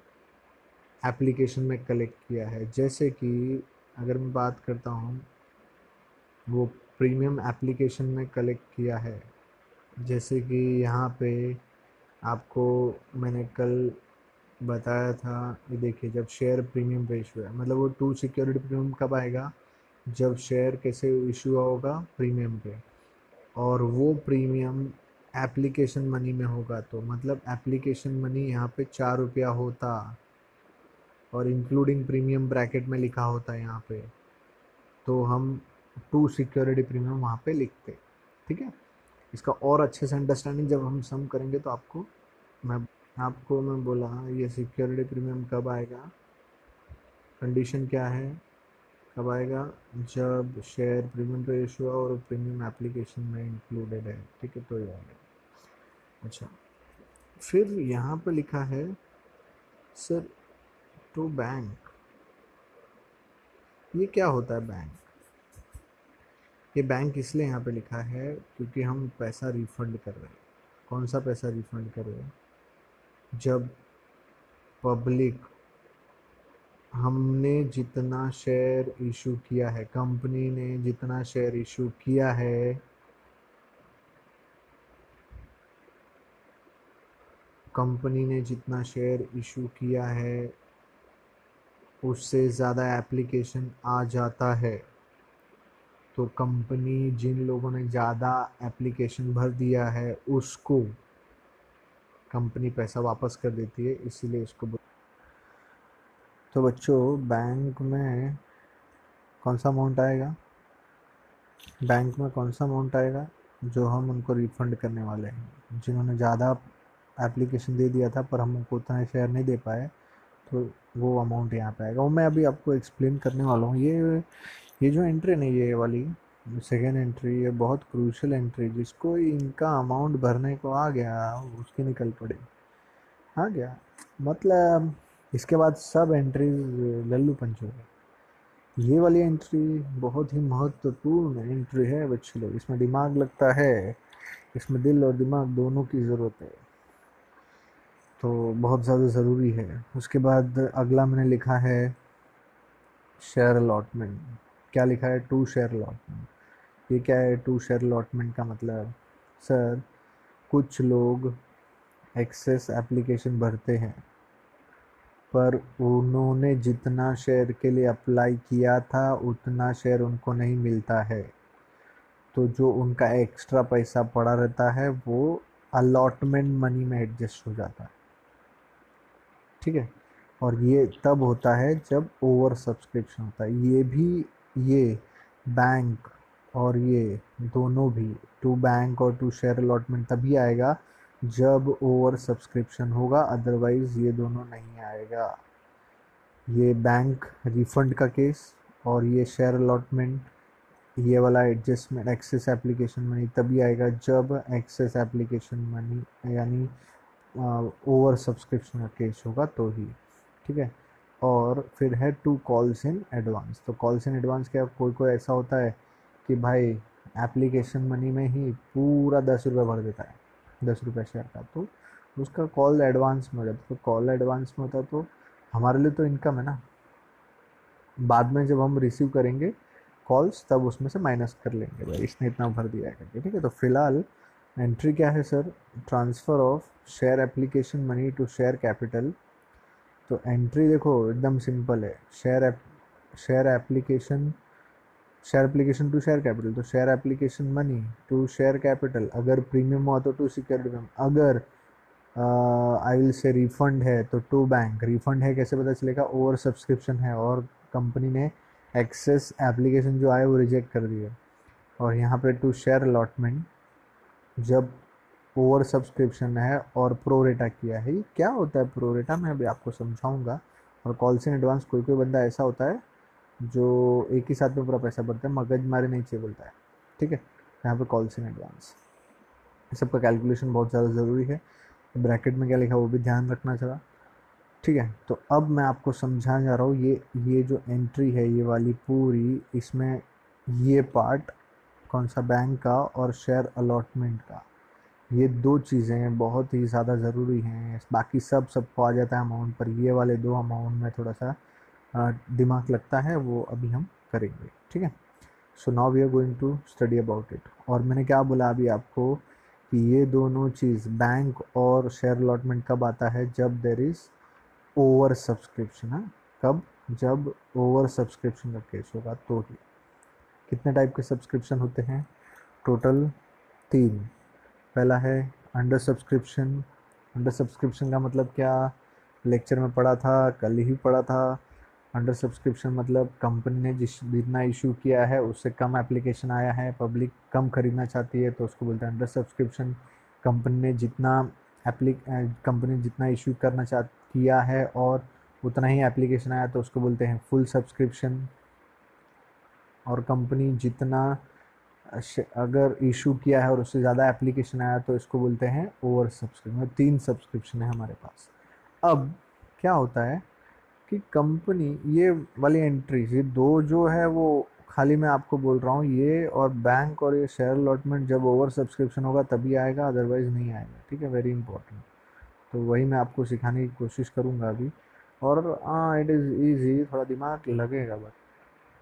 एप्लीकेशन में कलेक्ट किया है। जैसे कि अगर मैं बात करता हूँ, वो प्रीमियम एप्लीकेशन में कलेक्ट किया है, जैसे कि यहाँ पे आपको मैंने कल बताया था, ये देखिए जब शेयर प्रीमियम पे इशू है, मतलब वो टू सिक्योरिटी प्रीमियम कब आएगा, जब शेयर कैसे इशू होगा प्रीमियम पे, और वो प्रीमियम एप्लीकेशन मनी में होगा, तो मतलब एप्लीकेशन मनी यहाँ पे 4 रुपया होता और इंक्लूडिंग प्रीमियम ब्रैकेट में लिखा होता है यहाँ पे, तो हम टू सिक्योरिटी प्रीमियम वहाँ पे लिखते, ठीक है। इसका और अच्छे से अंडरस्टैंडिंग जब हम सम करेंगे तो मैं बोला ये सिक्योरिटी प्रीमियम कब आएगा, कंडीशन क्या है, कब आएगा, जब शेयर प्रीमियम पे इशू हुआ और प्रीमियम एप्लीकेशन में इंक्लूडेड है, ठीक है, तो ये आएगा। अच्छा, फिर यहाँ पे लिखा है सर टू बैंक, ये क्या होता है बैंक? ये बैंक इसलिए यहाँ पे लिखा है क्योंकि हम पैसा रिफंड कर रहे हैं। कौन सा पैसा रिफंड कर रहे हैं? जब पब्लिक, हमने जितना शेयर इशू किया है, कंपनी ने जितना शेयर इशू किया है, कंपनी ने जितना शेयर इशू किया है उससे ज़्यादा एप्लीकेशन आ जाता है, तो कंपनी जिन लोगों ने ज़्यादा एप्लीकेशन भर दिया है उसको कंपनी पैसा वापस कर देती है, इसीलिए इसको तो बच्चों बैंक में कौन सा अमाउंट आएगा, बैंक में कौन सा अमाउंट आएगा जो हम उनको रिफ़ंड करने वाले हैं, जिन्होंने ज़्यादा एप्लीकेशन दे दिया था पर हम उनको उतना शेयर नहीं दे पाए, तो वो अमाउंट यहाँ पे आएगा। वो मैं अभी आपको एक्सप्लेन करने वाला हूँ। ये जो एंट्री नहीं, ये वाली सेकेंड एंट्री, ये बहुत क्रूशियल एंट्री, जिसको इनका अमाउंट भरने को आ गया उसकी निकल पड़े, आ गया मतलब इसके बाद सब एंट्रीज लल्लू पंच हो गए। ये वाली एंट्री बहुत ही महत्वपूर्ण एंट्री है बच्चे लोग, इसमें दिमाग लगता है, इसमें दिल और दिमाग दोनों की ज़रूरत है, तो बहुत ज़्यादा ज़रूरी है। उसके बाद अगला मैंने लिखा है शेयर अलॉटमेंट। क्या लिखा है? To share allotment. ये क्या है टू शेयर अलॉटमेंट का मतलब? सर कुछ लोग एक्सेस एप्लीकेशन भरते हैं पर उन्होंने जितना शेयर के लिए अप्लाई किया था उतना शेयर उनको नहीं मिलता है, तो जो उनका एक्स्ट्रा पैसा पड़ा रहता है वो अलॉटमेंट मनी में एडजस्ट हो जाता है, ठीक है। और ये तब होता है जब ओवर सब्सक्रिप्शन होता है। ये बैंक और ये दोनों भी, टू बैंक और टू शेयर अलॉटमेंट तभी आएगा जब ओवर सब्सक्रिप्शन होगा, अदरवाइज ये दोनों नहीं आएगा। ये बैंक रिफंड का केस और ये शेयर अलॉटमेंट, ये वाला एडजस्टमेंट एक्सेस एप्लीकेशन मनी तभी आएगा जब एक्सेस एप्लीकेशन मनी यानी ओवर सब्सक्रिप्शन का केस होगा तो ही, ठीक है। और फिर है टू कॉल्स इन एडवांस। तो कॉल्स इन एडवांस क्या, कोई कोई ऐसा होता है कि भाई एप्लीकेशन मनी में ही पूरा 10 रुपये भर देता है, 10 रुपये शेयर का, तो उसका कॉल एडवांस में हो जाता है। तो कॉल एडवांस में होता है तो हमारे लिए तो इनकम है ना, बाद में जब हम रिसीव करेंगे कॉल्स तब उसमें से माइनस कर लेंगे, भाई इसने इतना भर दिया है करके, ठीक है। तो फिलहाल एंट्री क्या है sir, transfer of share application money to share capital. तो एंट्री देखो एकदम सिंपल है, share application share application to share capital, तो share application money to share capital, अगर प्रीमियम हुआ तो टू सिक्योरिटी प्रीमियम, अगर आई विल से रिफंड है तो टू बैंक। रिफंड है कैसे पता चलेगा, ओवर सब्सक्रिप्शन है और कंपनी ने एक्सेस एप्लीकेशन जो आए वो रिजेक्ट कर दिए। और यहाँ पे टू शेयर अलॉटमेंट, जब ओवर सब्सक्रिप्शन है और प्रोरेटा किया है। ये क्या होता है प्रोरेटा, मैं अभी आपको समझाऊंगा। और कॉल्स इन एडवांस, कोई कोई बंदा ऐसा होता है जो एक ही साथ में पूरा पैसा भरता है, मगज मारे नहीं चाहिए बोलता है, ठीक है। यहाँ पे कॉल्स इन एडवांस, इस सब का कैलकुलेशन बहुत ज़्यादा ज़रूरी है। ब्रैकेट में क्या लिखा है वो भी ध्यान रखना चाहिए, ठीक है। तो अब मैं आपको समझाने जा रहा हूँ, ये जो एंट्री है ये वाली पूरी, इसमें ये पार्ट कौन सा, बैंक का और शेयर अलॉटमेंट का, ये दो चीज़ें बहुत ही ज़्यादा ज़रूरी हैं। बाकी सबको आ जाता है अमाउंट, पर ये वाले दो अमाउंट में थोड़ा सा दिमाग लगता है, वो अभी हम करेंगे, ठीक है। So now we are going to study about it. और मैंने क्या बोला अभी आपको कि ये दोनों चीज़ बैंक और शेयर अलॉटमेंट कब आता है, जब देर इज़ ओवर सब्सक्रिप्शन है। कब, जब ओवर सब्सक्रिप्शन का केस होगा तो ही। कितने टाइप के सब्सक्रिप्शन होते हैं, टोटल 3। पहला है अंडर सब्सक्रिप्शन। अंडर सब्सक्रिप्शन का मतलब क्या, लेक्चर में पढ़ा था, कल ही पढ़ा था। अंडर सब्सक्रिप्शन मतलब कंपनी ने जितना इशू किया है उससे कम एप्लीकेशन आया है, पब्लिक कम खरीदना चाहती है तो उसको बोलते हैं अंडर सब्सक्रिप्शन। कंपनी ने जितना कंपनी जितना इशू करना चाह किया है और उतना ही एप्लीकेशन आया तो उसको बोलते हैं फुल सब्सक्रिप्शन। और कंपनी जितना अगर इशू किया है और उससे ज़्यादा एप्लीकेशन आया तो इसको बोलते हैं ओवर सब्सक्रिप्शन। 3 सब्सक्रिप्शन है हमारे पास। अब क्या होता है कि कंपनी ये वाली एंट्रीज, ये दो जो है वो खाली मैं आपको बोल रहा हूँ, ये और बैंक और ये शेयर अलॉटमेंट जब ओवर सब्सक्रिप्शन होगा तभी आएगा, अदरवाइज़ नहीं आएगा, ठीक है। वेरी इंपॉर्टेंट, तो वही मैं आपको सिखाने की कोशिश करूँगा अभी। और हाँ, इट इज़ ईजी, थोड़ा दिमाग लगेगा बस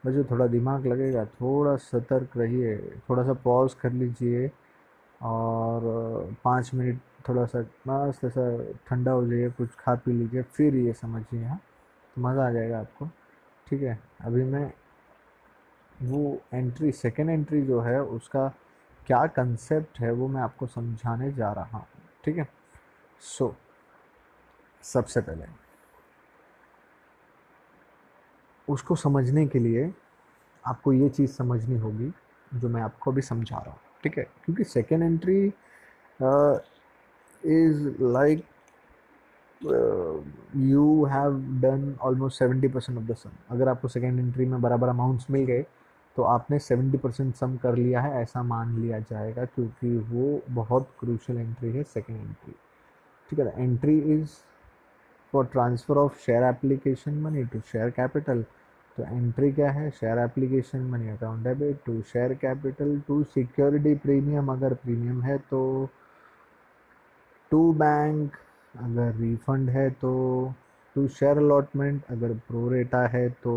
जो थोड़ा दिमाग लगेगा, थोड़ा सतर्क रहिए, थोड़ा सा पॉज कर लीजिए और 5 मिनट थोड़ा सा मस्त ऐसा ठंडा हो जाइए, कुछ खा पी लीजिए, फिर ये समझिए, हाँ तो मज़ा आ जाएगा आपको, ठीक है। अभी मैं वो एंट्री, सेकेंड एंट्री जो है उसका क्या कंसेप्ट है वो मैं आपको समझाने जा रहा हूँ, ठीक है। सो सबसे पहले उसको समझने के लिए आपको ये चीज़ समझनी होगी जो मैं आपको अभी समझा रहा हूँ, ठीक है। क्योंकि second entry is like you have done almost 70% of the sum. अगर आपको सेकेंड एंट्री में बराबर अमाउंट्स मिल गए तो आपने 70% सम कर लिया है, ऐसा मान लिया जाएगा, क्योंकि वो बहुत क्रूशियल एंट्री है सेकेंड एंट्री, ठीक है। Entry is for transfer of share application money to share capital. तो एंट्री क्या है, share application money account debit to share capital to security premium, अगर प्रीमियम है तो टू बैंक, अगर रिफंड है तो टू शेयर अलॉटमेंट, अगर प्रोरेटा है तो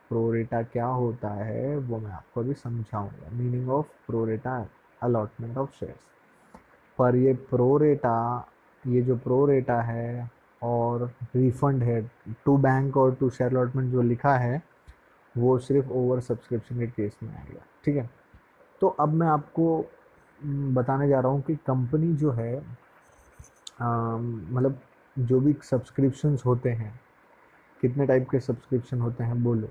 प्रोरेटा क्या होता है वो मैं आपको अभी समझाऊंगा, meaning of pro rata, allotment of shares. पर ये जो प्रोरेटा है और रिफंड है, टू बैंक और टू शेयर अलॉटमेंट जो लिखा है वो सिर्फ ओवर सब्सक्रिप्शन के केस में आएगा, ठीक है। तो अब मैं आपको बताने जा रहा हूँ कि कंपनी जो है मतलब जो भी सब्सक्रिप्शंस होते हैं, कितने टाइप के सब्सक्रिप्शन होते हैं बोलो,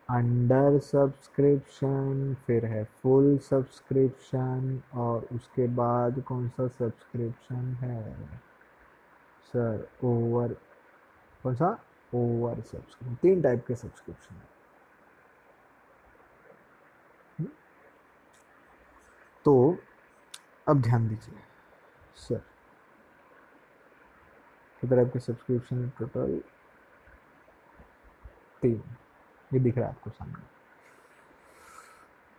अंडर सब्सक्रिप्शन, फिर है फुल सब्सक्रिप्शन, और उसके बाद कौन सा सब्सक्रिप्शन है सर, ओवर, कौन सा, ओवर सब्सक्रिप्शन। 3 टाइप के सब्सक्रिप्शन है, अब ध्यान दीजिए सर, किधर आपके सब्सक्रिप्शन टोटल 3, ये दिख रहा है आपको सामने।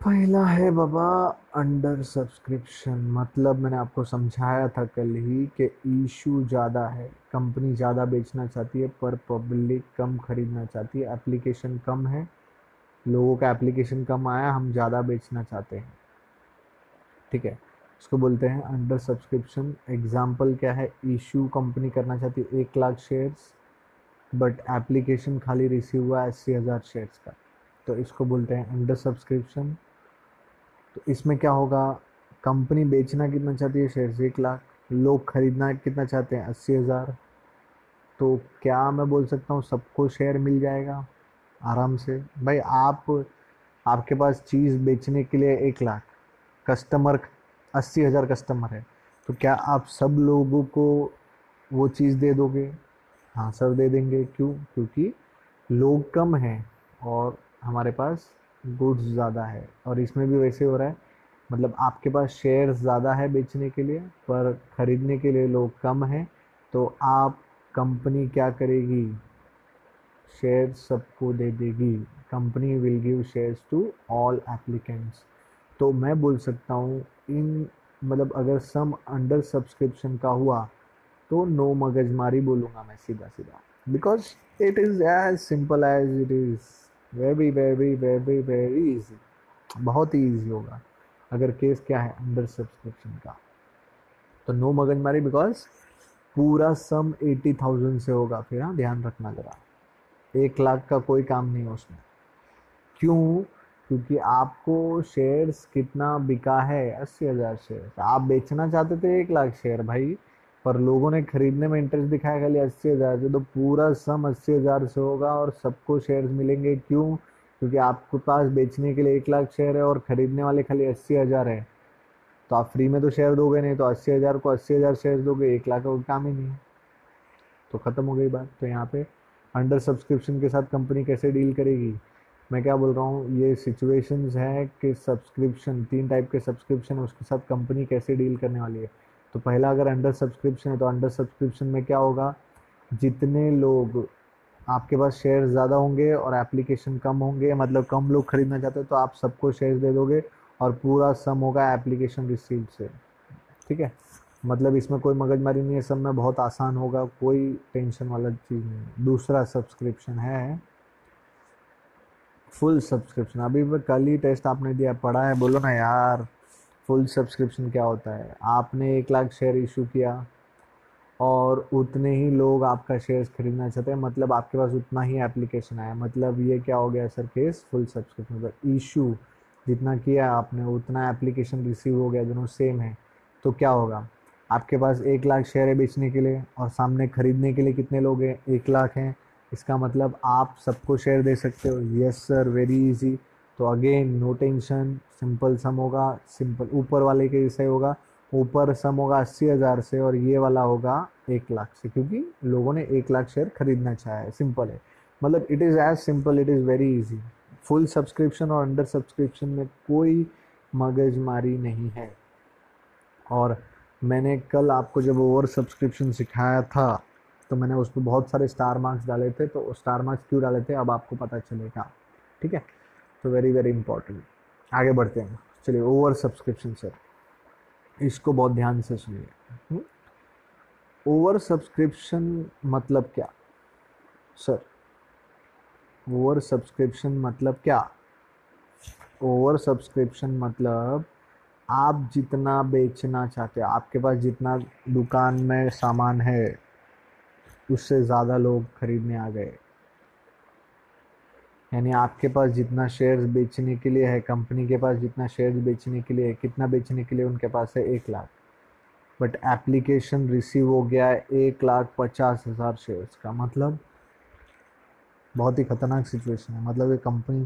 पहला है बाबा अंडर सब्सक्रिप्शन, मतलब मैंने आपको समझाया था कल ही कि इशू ज़्यादा है, कंपनी ज़्यादा बेचना चाहती है पर पब्लिक कम खरीदना चाहती है, एप्लीकेशन कम है, लोगों का एप्लीकेशन कम आया, हम ज़्यादा बेचना चाहते हैं, ठीक है, इसको बोलते हैं अंडर सब्सक्रिप्शन। एग्जाम्पल क्या है, इशू कंपनी करना चाहती है 1 लाख शेयर्स, बट एप्लीकेशन खाली रिसीव हुआ 80,000 शेयर्स का, तो इसको बोलते हैं अंडर सब्सक्रिप्शन। तो इसमें क्या होगा, कंपनी बेचना कितना चाहती है शेयर्स 1 लाख, लोग खरीदना कितना चाहते हैं 80,000, तो क्या मैं बोल सकता हूँ सबको शेयर मिल जाएगा आराम से। भाई आपके पास चीज़ बेचने के लिए 1 लाख, कस्टमर 80,000 कस्टमर है, तो क्या आप सब लोगों को वो चीज़ दे दोगे? हाँ सर दे देंगे। क्यों? क्योंकि लोग कम हैं और हमारे पास गुड्स ज़्यादा है। और इसमें भी वैसे हो रहा है, मतलब आपके पास शेयर ज़्यादा है बेचने के लिए पर ख़रीदने के लिए लोग कम हैं, तो आप कंपनी क्या करेगी, शेयर सबको दे देगी। Company will give shares to all applicants. तो मैं बोल सकता हूँ इन, मतलब अगर सम अंडर सब्सक्रिप्शन का हुआ तो नो मगजमारी बोलूँगा मैं सीधा सीधा, because it is as simple as it is, very very very very easy, बहुत ही ईजी होगा। अगर केस क्या है अंडर सब्सक्रिप्शन का, तो नो मगजमारी, बिकॉज पूरा सम 80,000 से होगा फिर। हाँ ध्यान रखना ज़रा, 1 लाख का कोई काम नहीं है उसमें। क्यों? क्योंकि आपको शेयर्स कितना बिका है, 80,000 शेयर्स, आप बेचना चाहते थे 1 लाख शेयर भाई, पर लोगों ने खरीदने में इंटरेस्ट दिखाया खाली 80,000 से, तो पूरा सम 80,000 से होगा और सबको शेयर्स मिलेंगे। क्यों? क्योंकि आपके पास बेचने के लिए 1 लाख शेयर है और खरीदने वाले खाली 80,000 है, तो आप फ्री में तो शेयर दोगे नहीं, तो 80,000 को 80,000 शेयर दोगे, 1 लाख का कोई काम ही नहीं है, तो ख़त्म हो गई बात। तो यहाँ पे अंडर सब्सक्रिप्शन के साथ कंपनी कैसे डील करेगी, मैं क्या बोल रहा हूँ, ये सिचुएशंस है कि सब्सक्रिप्शन, 3 टाइप के सब्सक्रिप्शन है, उसके साथ कंपनी कैसे डील करने वाली है। तो पहला अगर अंडर सब्सक्रिप्शन है, तो अंडर सब्सक्रिप्शन में क्या होगा, जितने लोग, आपके पास शेयर ज़्यादा होंगे और एप्लीकेशन कम होंगे, मतलब कम लोग खरीदना चाहते हैं, तो आप सबको शेयर दे दोगे और पूरा सम होगा एप्लीकेशन रिसीव से, ठीक है। मतलब इसमें कोई मगजमारी नहीं है, सब में बहुत आसान होगा, कोई टेंशन वाला चीज़ नहीं है। दूसरा सब्सक्रिप्शन है फुल सब्सक्रिप्शन। अभी मैं कल ही टेस्ट आपने दिया, पढ़ा है, बोलो ना यार, फुल सब्सक्रिप्शन क्या होता है। आपने 1 लाख शेयर इशू किया और उतने ही लोग आपका शेयर्स खरीदना चाहते हैं, मतलब आपके पास उतना ही एप्लीकेशन आया, मतलब ये क्या हो गया सर केस, फुल सब्सक्रिप्शन। मतलब इशू जितना किया आपने उतना एप्लीकेशन रिसीव हो गया, दोनों सेम है, तो क्या होगा, आपके पास 1 लाख शेयर है बेचने के लिए और सामने खरीदने के लिए कितने लोग हैं, 1 लाख हैं, इसका मतलब आप सबको शेयर दे सकते हो। Yes sir, very easy. तो again no tension, simple sum होगा, सिंपल ऊपर वाले के जैसे होगा, ऊपर सम होगा 80,000 से और ये वाला होगा 1 लाख से, क्योंकि लोगों ने 1 लाख शेयर खरीदना चाहा है, सिंपल है। मतलब it is as simple, it is very easy. Full subscription और अंडर सब्सक्रिप्शन में कोई मगजमारी नहीं है। और मैंने कल आपको जब ओवर सब्सक्रिप्शन सिखाया था तो मैंने उस पर बहुत सारे स्टार मार्क्स डाले थे, तो स्टार मार्क्स क्यों डाले थे अब आपको पता चलेगा, ठीक है। तो वेरी वेरी इंपॉर्टेंट। आगे बढ़ते हैं, चलिए ओवर सब्सक्रिप्शन सर, इसको बहुत ध्यान से सुनिए। ओवर सब्सक्रिप्शन मतलब क्या सर, ओवर सब्सक्रिप्शन मतलब क्या, ओवर सब्सक्रिप्शन मतलब आप जितना बेचना चाहते हो, आपके पास जितना दुकान में सामान है उससे ज़्यादा लोग खरीदने आ गए, यानी आपके पास जितना शेयर्स बेचने के लिए है, कंपनी के पास जितना शेयर्स बेचने के लिए है, कितना बेचने के लिए उनके पास है 1 लाख, बट एप्लीकेशन रिसीव हो गया है 1,50,000 शेयर्स का, मतलब बहुत ही खतरनाक सिचुएशन है। मतलब ये कंपनी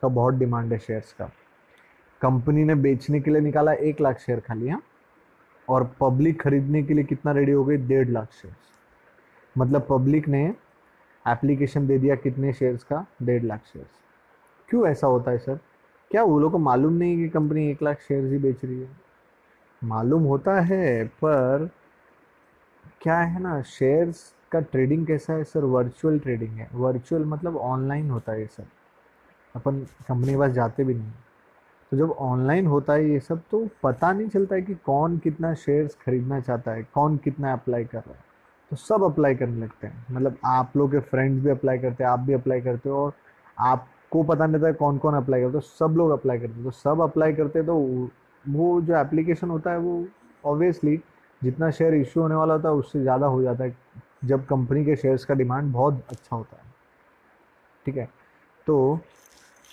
का बहुत डिमांड है शेयर्स का, कंपनी ने बेचने के लिए निकाला 1 लाख शेयर खाली, हाँ, और पब्लिक खरीदने के लिए कितना रेडी हो गई, 1.5 लाख शेयर्स। मतलब पब्लिक ने एप्लीकेशन दे दिया कितने शेयर्स का, 1.5 लाख शेयर्स। क्यों ऐसा होता है सर, क्या वो लोग को मालूम नहीं कि कंपनी 1 लाख शेयर्स ही बेच रही है? मालूम होता है, पर क्या है ना, शेयर्स का ट्रेडिंग कैसा है सर, वर्चुअल ट्रेडिंग है। वर्चुअल मतलब ऑनलाइन होता है ये सब, अपन कंपनी के पास जाते भी नहीं। तो जब ऑनलाइन होता है ये सब, तो पता नहीं चलता है कि कौन कितना शेयर्स खरीदना चाहता है, कौन कितना अप्लाई कर रहा है। तो सब अप्लाई करने लगते हैं, मतलब आप लोग के फ्रेंड्स भी अप्लाई करते हैं, आप भी अप्लाई करते हो, और आपको पता नहीं रहता है कौन कौन अप्लाई करता है, तो सब लोग अप्लाई करते हैं। तो सब अप्लाई करते हैं, तो वो जो एप्लीकेशन होता है वो ऑब्वियसली जितना शेयर इश्यू होने वाला होता है उससे ज़्यादा हो जाता है, जब कंपनी के शेयर्स का डिमांड बहुत अच्छा होता है। ठीक है, तो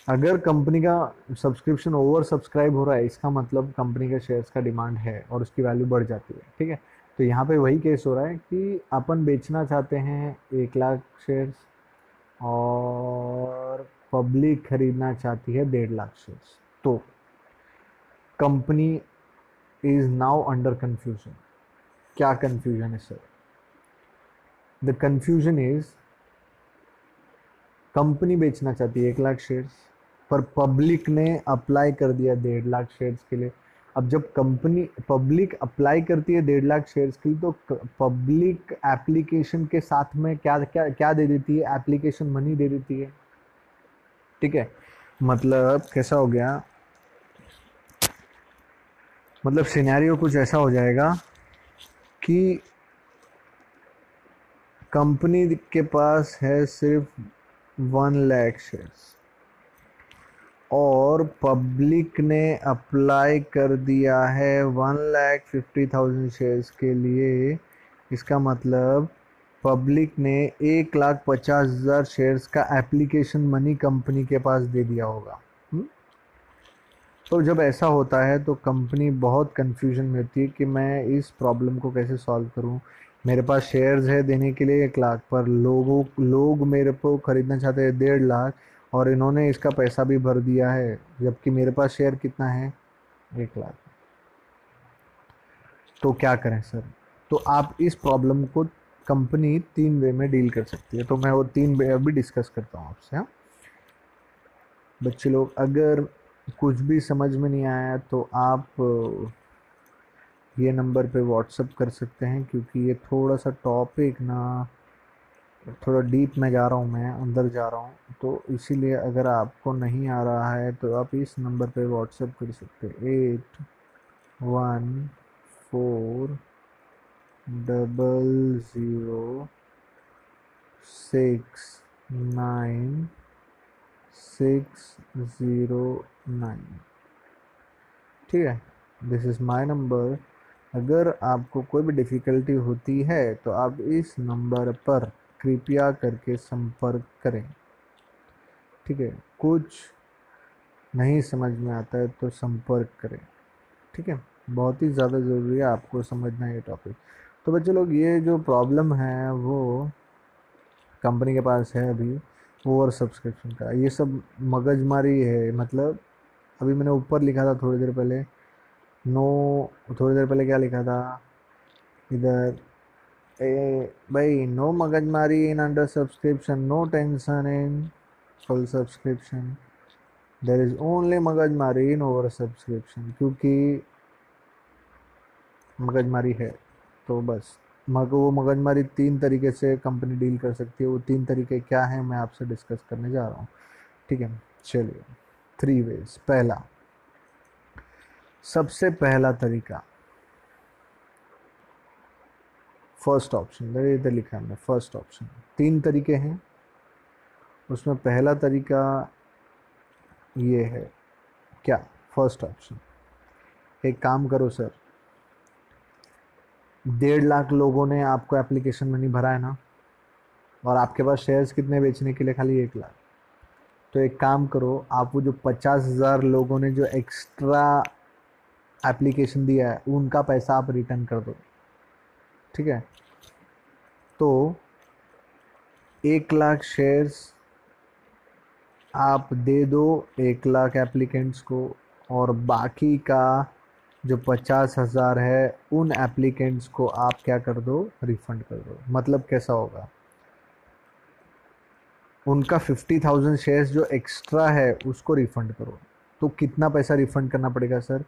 अगर कंपनी का सब्सक्रिप्शन ओवर सब्सक्राइब हो रहा है, इसका मतलब कंपनी के शेयर्स का डिमांड है और उसकी वैल्यू बढ़ जाती है। ठीक है, तो यहाँ पे वही केस हो रहा है कि अपन बेचना चाहते हैं 1 लाख शेयर्स, और पब्लिक खरीदना चाहती है 1.5 लाख शेयर्स। तो company is now under confusion. क्या कंफ्यूजन है sir? The confusion is, company बेचना चाहती है 1 लाख शेयर्स, पर पब्लिक ने अप्लाई कर दिया 1.5 लाख शेयर्स के लिए। अब जब कंपनी पब्लिक अप्लाई करती है 1.5 लाख शेयर्स के लिए, तो पब्लिक एप्लीकेशन के साथ में क्या क्या क्या दे देती है, एप्लीकेशन मनी दे देती है। ठीक है, मतलब कैसा हो गया, मतलब सिनेरियो कुछ ऐसा हो जाएगा कि कंपनी के पास है सिर्फ 1 लाख शेयर्स, और पब्लिक ने अप्लाई कर दिया है 1,50,000 शेयर्स के लिए। इसका मतलब पब्लिक ने 1,50,000 शेयर्स का एप्लीकेशन मनी कंपनी के पास दे दिया होगा। तो जब ऐसा होता है तो कंपनी बहुत कंफ्यूजन में होती है कि मैं इस प्रॉब्लम को कैसे सॉल्व करूं। मेरे पास शेयर्स है देने के लिए 1 लाख, पर लोग मेरे को खरीदना चाहते हैं 1.5 लाख, और इन्होंने इसका पैसा भी भर दिया है, जबकि मेरे पास शेयर कितना है, 1 लाख। तो क्या करें सर? तो आप इस प्रॉब्लम को कंपनी 3 वे में डील कर सकती है, तो मैं वो 3 वे अभी डिस्कस करता हूँ आपसे। हाँ बच्चे लोग, अगर कुछ भी समझ में नहीं आया तो आप ये नंबर पे व्हाट्सअप कर सकते हैं, क्योंकि ये थोड़ा सा टॉपिक ना थोड़ा डीप में जा रहा हूँ, मैं अंदर जा रहा हूँ, तो इसीलिए अगर आपको नहीं आ रहा है तो आप इस नंबर पे व्हाट्सअप कर सकते हैं, 8140006969। ठीक है, दिस इज़ माय नंबर। अगर आपको कोई भी डिफ़िकल्टी होती है तो आप इस नंबर पर कृपया करके संपर्क करें। ठीक है, कुछ नहीं समझ में आता है तो संपर्क करें। ठीक है, बहुत ही ज़्यादा ज़रूरी है आपको समझना ये टॉपिक। तो बच्चे लोग, ये जो प्रॉब्लम है वो कंपनी के पास है अभी, ओवर सब्सक्रिप्शन का, ये सब मगजमारी है। मतलब अभी मैंने ऊपर लिखा था थोड़ी देर पहले, नो, थोड़ी देर पहले क्या लिखा था इधर, भाई, नो मगजमारी in under subscription, no tension in full subscription, there is only मगजमारी इन ओवर सब्सक्रिप्शन। क्योंकि मगजमारी है, तो बस वो मगजमारी 3 तरीके से कंपनी डील कर सकती है। वो 3 तरीके क्या हैं मैं आपसे डिस्कस करने जा रहा हूँ। ठीक है, चलिए, 3 वेज। पहला, सबसे पहला तरीका, फर्स्ट ऑप्शन, इधर लिखा है हमने फर्स्ट ऑप्शन। 3 तरीके हैं, उसमें पहला तरीका ये है, क्या, फर्स्ट ऑप्शन, एक काम करो सर, 1.5 लाख लोगों ने आपको एप्लीकेशन मनी भरा है ना, और आपके पास शेयर्स कितने बेचने के लिए, खाली 1 लाख। तो एक काम करो, आप वो जो 50,000 लोगों ने जो एक्स्ट्रा एप्लीकेशन दिया है उनका पैसा आप रिटर्न कर दो। ठीक है, तो 1 लाख शेयर्स आप दे दो 1 लाख एप्लीकेंट्स को, और बाकी का जो 50,000 है उन एप्लीकेंट्स को आप क्या कर दो, रिफंड कर दो। मतलब कैसा होगा, उनका 50,000 शेयर्स जो एक्स्ट्रा है उसको रिफंड करो। तो कितना पैसा रिफंड करना पड़ेगा सर,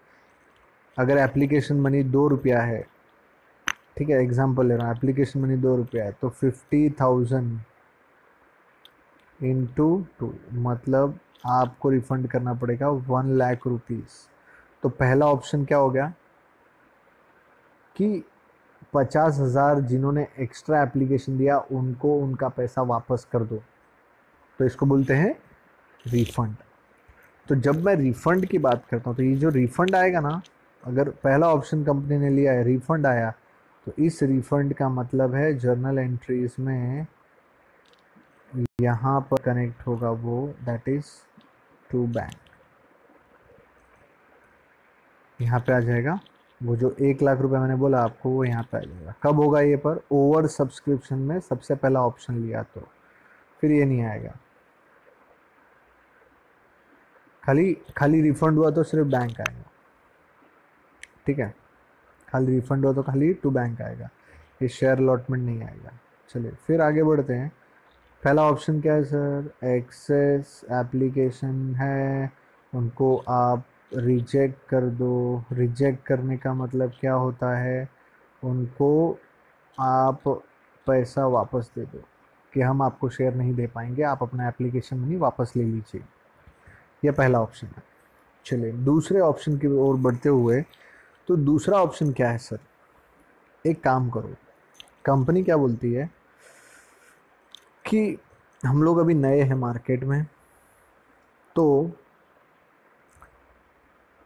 अगर एप्लीकेशन मनी 2 रुपया है, ठीक है, एग्जाम्पल ले रहा हूँ, एप्लीकेशन मनी 2 रुपया है, तो 50,000 इंटू 2, मतलब आपको रिफंड करना पड़ेगा 1 लाख रुपीज़। तो पहला ऑप्शन क्या हो गया कि 50,000 जिन्होंने एक्स्ट्रा एप्लीकेशन दिया उनको उनका पैसा वापस कर दो, तो इसको बोलते हैं रिफंड। तो जब मैं रिफंड की बात करता हूँ तो ये जो रिफंड आएगा ना, अगर पहला ऑप्शन कंपनी ने लिया है रिफंड आया, तो इस रिफंड का मतलब है जर्नल एंट्रीज में यहाँ पर कनेक्ट होगा वो, दैट इज टू बैंक, यहाँ पे आ जाएगा। वो जो 1 लाख रुपए मैंने बोला आपको, वो यहाँ पे आ जाएगा। कब होगा ये? पर ओवर सब्सक्रिप्शन में सबसे पहला ऑप्शन लिया तो फिर ये नहीं आएगा। खाली खाली रिफंड हुआ तो सिर्फ बैंक आएगा, ठीक है, खाली रिफंड हुआ तो खाली टू बैंक आएगा, ये शेयर अलॉटमेंट नहीं आएगा। चलिए फिर आगे बढ़ते हैं। पहला ऑप्शन क्या है सर? एक्सेस एप्लीकेशन है, उनको आप रिजेक्ट कर दो। रिजेक्ट करने का मतलब क्या होता है? उनको आप पैसा वापस दे दो कि हम आपको शेयर नहीं दे पाएंगे, आप अपना एप्लीकेशन मनी वापस ले लीजिए। यह पहला ऑप्शन है। चलिए दूसरे ऑप्शन की ओर बढ़ते हुए, तो दूसरा ऑप्शन क्या है सर? एक काम करो, कंपनी क्या बोलती है कि हम लोग अभी नए हैं मार्केट में, तो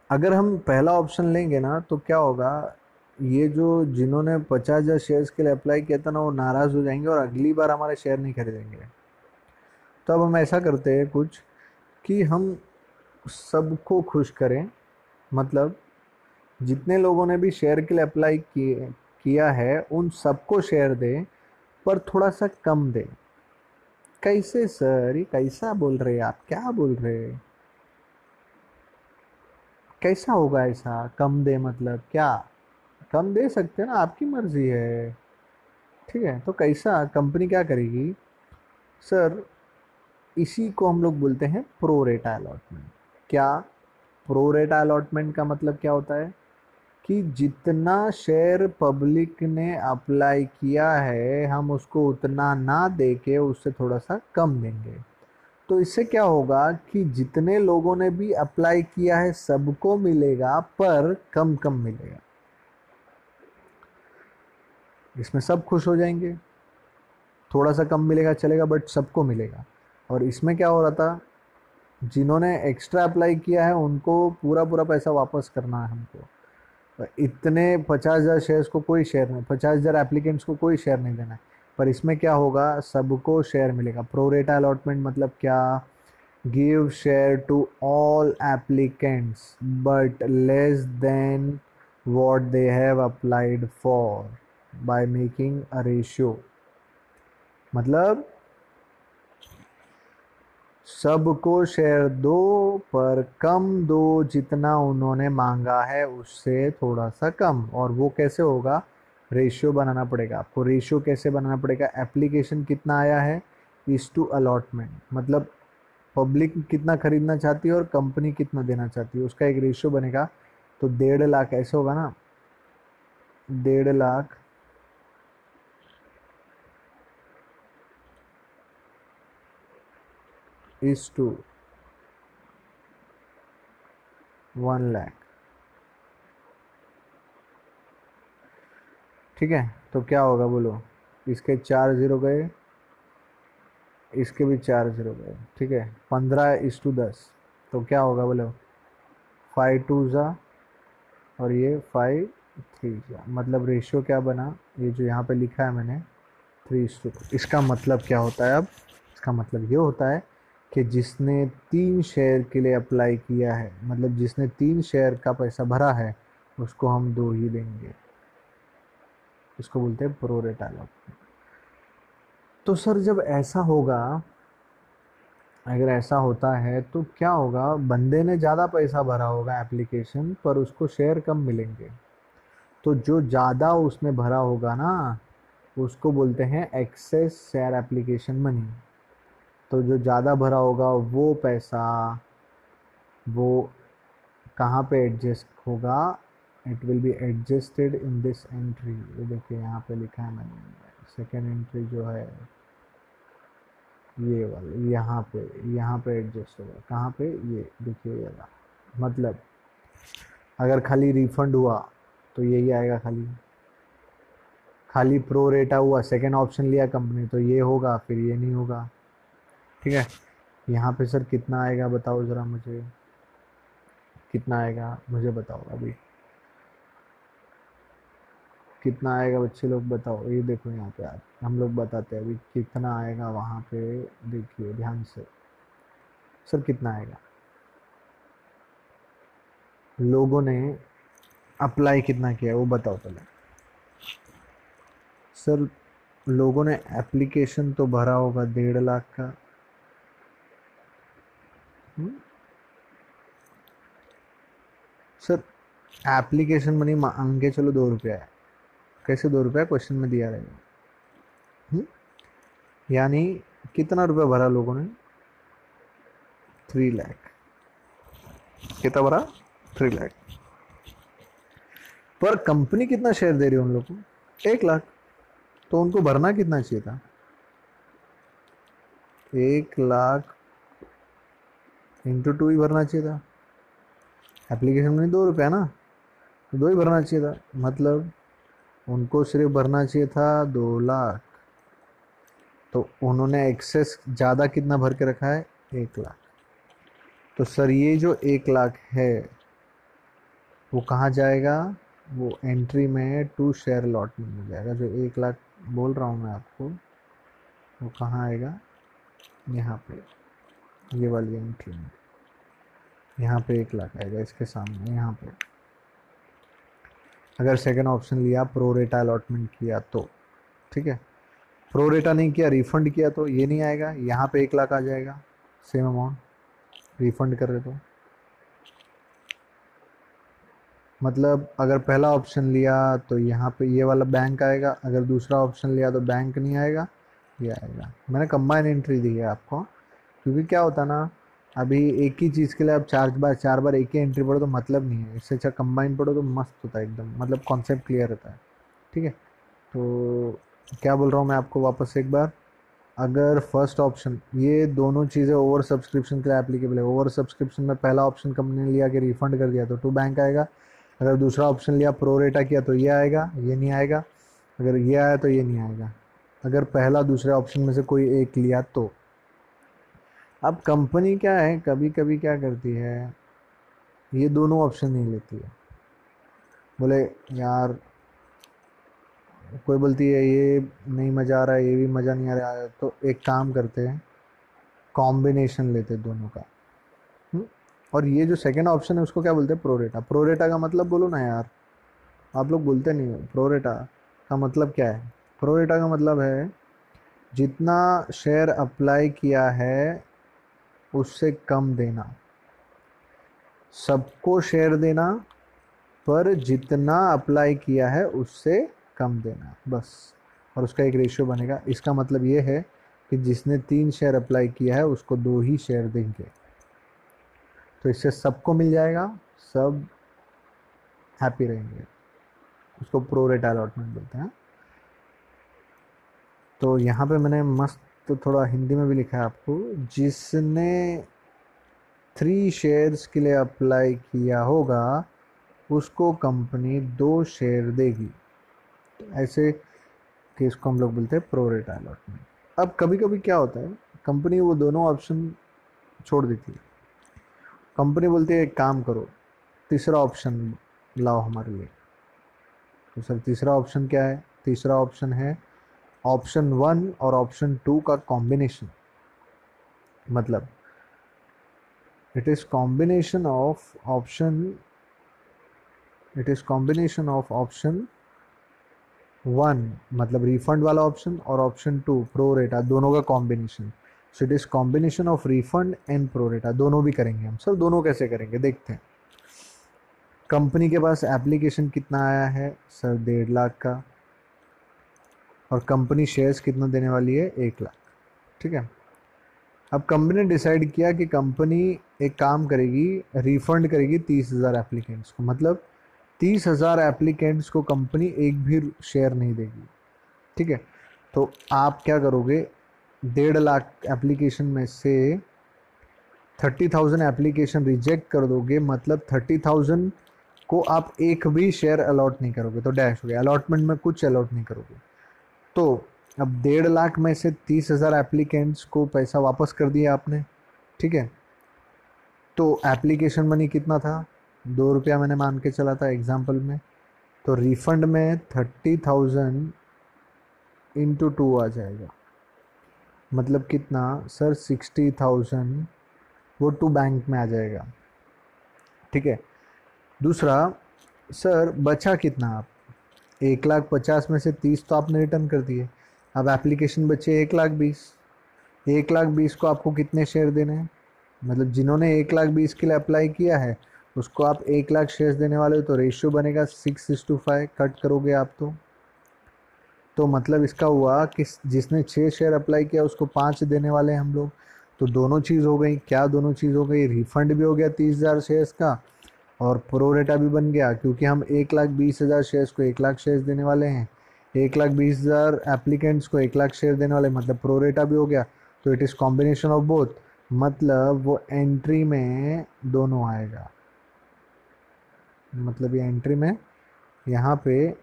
अगर हम पहला ऑप्शन लेंगे ना तो क्या होगा, ये जो जिन्होंने 50,000 शेयर्स के लिए अप्लाई किया था ना, वो नाराज़ हो जाएंगे और अगली बार हमारे शेयर नहीं खरीदेंगे। तो अब हम ऐसा करते हैं कुछ कि हम सबको खुश करें, मतलब जितने लोगों ने भी शेयर के लिए अप्लाई किया है उन सबको शेयर दें, पर थोड़ा सा कम दें। कैसे सर? ये कैसा बोल रहे हैं आप? क्या बोल रहे हैं? कैसा होगा ऐसा कम दे? मतलब क्या? कम दे सकते हैं ना, आपकी मर्जी है, ठीक है। तो कैसा कंपनी क्या करेगी सर? इसी को हम लोग बोलते हैं प्रो रेटा अलॉटमेंट। क्या? प्रो रेटा अलॉटमेंट का मतलब क्या होता है कि जितना शेयर पब्लिक ने अप्लाई किया है हम उसको उतना ना दे के उससे थोड़ा सा कम देंगे। तो इससे क्या होगा कि जितने लोगों ने भी अप्लाई किया है सबको मिलेगा, पर कम कम मिलेगा। इसमें सब खुश हो जाएंगे, थोड़ा सा कम मिलेगा चलेगा बट सबको मिलेगा। और इसमें क्या हो रहा था, जिन्होंने एक्स्ट्रा अप्लाई किया है उनको पूरा पूरा पैसा वापस करना है हमको। इतने 50,000 शेयर्स को कोई शेयर नहीं, 50,000 एप्लीकेंट्स को कोई शेयर नहीं देना है। पर इसमें क्या होगा, सबको शेयर मिलेगा। प्रोरेटा अलॉटमेंट मतलब क्या? Give share to all applicants but less than what they have applied for by making a ratio। मतलब सबको शेयर दो पर कम दो, जितना उन्होंने मांगा है उससे थोड़ा सा कम। और वो कैसे होगा? रेशियो बनाना पड़ेगा आपको। रेशियो कैसे बनाना पड़ेगा? एप्लीकेशन कितना आया है इस टू अलॉटमेंट, मतलब पब्लिक कितना खरीदना चाहती है और कंपनी कितना देना चाहती है, उसका एक रेशियो बनेगा। तो 1.5 लाख ऐसे होगा ना, 1.5 लाख इज टू 1 लाख, ठीक है। तो क्या होगा बोलो? इसके 4 जीरो गए, इसके भी 4 जीरो गए, ठीक है। 15:10। तो क्या होगा बोलो? 5 2 और ये 5 3, मतलब रेशियो क्या बना, ये जो यहाँ पे लिखा है मैंने 3:2। इसका मतलब क्या होता है अब? इसका मतलब ये होता है कि जिसने 3 शेयर के लिए अप्लाई किया है, मतलब जिसने 3 शेयर का पैसा भरा है, उसको हम 2 ही देंगे। इसको बोलते हैं प्रो रेटा अलॉटमेंट। तो सर जब ऐसा होगा, अगर ऐसा होता है तो क्या होगा, बंदे ने ज़्यादा पैसा भरा होगा एप्लीकेशन पर उसको शेयर कम मिलेंगे। तो जो ज़्यादा उसने भरा होगा ना, उसको बोलते हैं एक्सेस शेयर एप्लीकेशन मनी। तो जो ज़्यादा भरा होगा वो पैसा, वो कहाँ पे एडजस्ट होगा? It will be adjusted in this entry. ये देखिए यहाँ पे लिखा है मैंने, सेकेंड एंट्री जो है ये वाला, यहाँ पे एडजस्ट होगा। कहाँ पे? ये देखिए ये वाला। मतलब अगर खाली रिफंड हुआ तो यही आएगा, खाली खाली प्रो रेटा हुआ, सेकेंड ऑप्शन लिया कंपनी तो ये होगा, फिर ये नहीं होगा। ठीक है। यहाँ पे सर कितना आएगा बताओ ज़रा मुझे, कितना आएगा मुझे बताओ अभी, कितना आएगा बच्चे लोग बताओ। ये देखो यहाँ पे आप, हम लोग बताते हैं अभी कितना आएगा वहाँ पे। देखिए ध्यान से सर, कितना आएगा, लोगों ने अप्लाई कितना किया है वो बताओ पहले। सर लोगों ने एप्लीकेशन तो भरा होगा 1.5 लाख का। सर एप्लीकेशन मनी मांग के चलो 2 रुपया है, कैसे 2 रुपया क्वेश्चन में दिया रहेगा। यानी कितना रुपया भरा लोगों ने? 3 लाख। कितना भरा? 3 लाख। पर कंपनी कितना शेयर दे रही है उन लोग को? 1 लाख। तो उनको भरना कितना चाहिए था? 1 लाख इंटू 2 ही भरना चाहिए था। एप्लीकेशन में 2 रुपया ना, तो 2 ही भरना चाहिए था। मतलब उनको सिर्फ भरना चाहिए था 2 लाख, तो उन्होंने एक्सेस ज़्यादा कितना भर के रखा है? 1 लाख। तो सर ये जो 1 लाख है वो कहाँ जाएगा? वो एंट्री में टू शेयर अलॉटमेंट में जाएगा। जो 1 लाख बोल रहा हूँ मैं आपको, वो कहाँ आएगा? यहाँ पे, ये वाली एंट्री में, यहाँ पे 1 लाख आएगा इसके सामने। यहाँ पे अगर सेकंड ऑप्शन लिया, प्रो रेटा अलॉटमेंट किया तो ठीक है, प्रो रेटा नहीं किया, रिफंड किया तो ये नहीं आएगा, यहाँ पे 1 लाख आ जाएगा सेम अमाउंट, रिफंड कर रहे तो। मतलब अगर पहला ऑप्शन लिया तो यहाँ पे ये वाला बैंक आएगा, अगर दूसरा ऑप्शन लिया तो बैंक नहीं आएगा, ये आएगा। मैंने कंबाइन एंट्री दी है आपको, क्योंकि क्या होता है ना, अभी एक ही चीज़ के लिए आप 4 बार एक ही एंट्री पढ़ो तो मतलब नहीं है। इससे अच्छा कंबाइन पढ़ो तो मस्त होता है एकदम, मतलब कॉन्सेप्ट क्लियर होता है। ठीक है। तो क्या बोल रहा हूँ मैं आपको वापस एक बार, अगर फर्स्ट ऑप्शन, ये दोनों चीज़ें ओवर सब्सक्रिप्शन के लिए एप्लीकेबल है। ओवर सब्सक्रिप्शन में पहला ऑप्शन कंपनी ने लिया कि रिफंड कर दिया तो 2 बैंक आएगा, अगर दूसरा ऑप्शन लिया प्रो रेटा किया तो ये आएगा, ये नहीं आएगा, अगर ये आया तो ये नहीं आएगा। अगर पहला दूसरे ऑप्शन में से कोई एक लिया तो। अब कंपनी क्या है, कभी कभी क्या करती है, ये दोनों ऑप्शन नहीं लेती है। बोले यार, कोई बोलती है ये नहीं मज़ा आ रहा है, ये भी मज़ा नहीं आ रहा है, तो एक काम करते हैं, कॉम्बिनेशन लेते दोनों का। और ये जो सेकंड ऑप्शन है उसको क्या बोलते हैं? प्रोरेटा। प्रोरेटा का मतलब बोलो ना यार, आप लोग बोलते नहीं हो। प्रोरेटा का मतलब क्या है? प्रोरेटा का मतलब है जितना शेयर अप्लाई किया है उससे कम देना, सबको शेयर देना, पर जितना अप्लाई किया है उससे कम देना, बस। और उसका एक रेशियो बनेगा। इसका मतलब ये है कि जिसने 3 शेयर अप्लाई किया है उसको 2 ही शेयर देंगे, तो इससे सबको मिल जाएगा, सब हैप्पी रहेंगे। उसको प्रो रेट अलॉटमेंट बोलते हैं। तो यहाँ पे मैंने मस्त तो थोड़ा हिंदी में भी लिखा है आपको, जिसने 3 शेयर्स के लिए अप्लाई किया होगा उसको कंपनी 2 शेयर देगी। तो ऐसे केस को हम लोग बोलते हैं प्रो रेट अलॉटमेंट। अब कभी कभी क्या होता है, कंपनी वो दोनों ऑप्शन छोड़ देती है। कंपनी बोलती है एक काम करो, तीसरा ऑप्शन लाओ हमारे लिए। तो सर तीसरा ऑप्शन क्या है? तीसरा ऑप्शन है ऑप्शन 1 और ऑप्शन 2 का कॉम्बिनेशन। मतलब it is combination of option, it is combination of option 1 मतलब रिफंड वाला ऑप्शन, और ऑप्शन 2 प्रो रेटा, दोनों का combination. So it is combination of refund and pro रेटा, दोनों भी करेंगे हम। सर दोनों कैसे करेंगे देखते हैं। कंपनी के पास एप्लीकेशन कितना आया है? सर 1.5 लाख का, और कंपनी शेयर्स कितना देने वाली है? 1 लाख। ठीक है। अब कंपनी ने डिसाइड किया कि कंपनी एक काम करेगी, रिफंड करेगी 30,000 एप्लीकेंट्स को। मतलब 30,000 एप्लीकेंट्स को कंपनी एक भी शेयर नहीं देगी, ठीक है। तो आप क्या करोगे, 1.5 लाख एप्लीकेशन में से 30,000 एप्लीकेशन रिजेक्ट कर दोगे, मतलब 30,000 को आप एक भी शेयर अलॉट नहीं करोगे, तो डैश हो गया, अलॉटमेंट में कुछ अलॉट नहीं करोगे। तो अब 1.5 लाख में से 30,000 एप्लीकेंट्स को पैसा वापस कर दिया आपने, ठीक है। तो एप्लीकेशन मनी कितना था, 2 रुपया मैंने मान के चला था एग्जाम्पल में, तो रिफंड में 30,000 इंटू 2 आ जाएगा, मतलब कितना सर, 60,000 वो टू बैंक में आ जाएगा, ठीक है। दूसरा, सर बचा कितना, आप 1,50,000 में से 30 तो आपने रिटर्न कर दिए, अब एप्लीकेशन बचे 1,20,000, 1,20,000 को आपको कितने शेयर देने हैं, मतलब जिन्होंने 1,20,000 के लिए अप्लाई किया है उसको आप 1,00,000 शेयर्स देने वाले हो, तो रेशियो बनेगा 6:5, कट करोगे आप तो मतलब इसका हुआ कि जिसने 6 शेयर अप्लाई किया उसको 5 देने वाले हैं हम लोग। तो दोनों चीज़ हो गई, क्या दोनों चीज़ हो गई, रिफंड भी हो गया 30,000 शेयर्स का, और प्रोरेटा भी बन गया, क्योंकि हम 1,20,000 शेयर्स को 1,00,000 शेयर्स देने वाले हैं, 1,20,000 एप्लीकेंट्स को 1,00,000 शेयर देने वाले, मतलब प्रोरेटा भी हो गया। तो it is combination of both, मतलब वो एंट्री में दोनों आएगा, मतलब ये एंट्री में यहाँ पे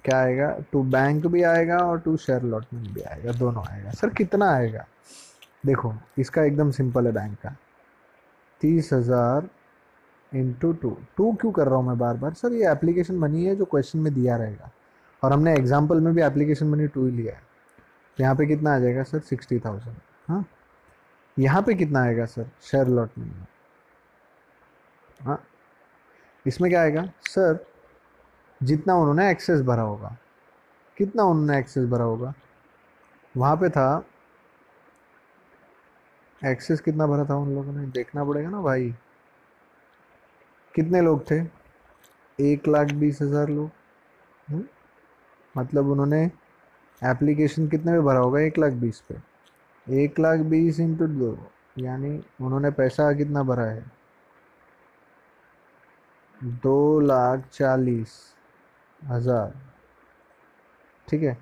क्या आएगा, टू बैंक भी आएगा और टू शेयर अलॉटमेंट भी आएगा, दोनों आएगा। सर कितना आएगा, देखो इसका एकदम सिंपल है, बैंक का 30,000 इंटू 2 क्यों कर रहा हूँ मैं बार बार, सर ये एप्लीकेशन मनी है जो क्वेश्चन में दिया रहेगा, और हमने एग्जाम्पल में भी एप्लीकेशन मनी 2 ही लिया है। तो यहाँ पे कितना आ जाएगा सर, 60,000। हाँ, यहाँ पे कितना आएगा सर, शेयर अलॉटमेंट में, हाँ इसमें क्या आएगा सर, जितना उन्होंने एक्सेस भरा होगा, कितना उन्होंने एक्सेस भरा होगा, वहाँ पे था एक्सेस कितना भरा था उन लोगों ने, देखना पड़ेगा ना भाई, कितने लोग थे, 1,20,000 लोग। मतलब उन्होंने एप्लीकेशन कितने पे भरा होगा, 1,20,000 पे, 1,20,000 इंटू 2, यानी उन्होंने पैसा कितना भरा है, 2,40,000, ठीक है।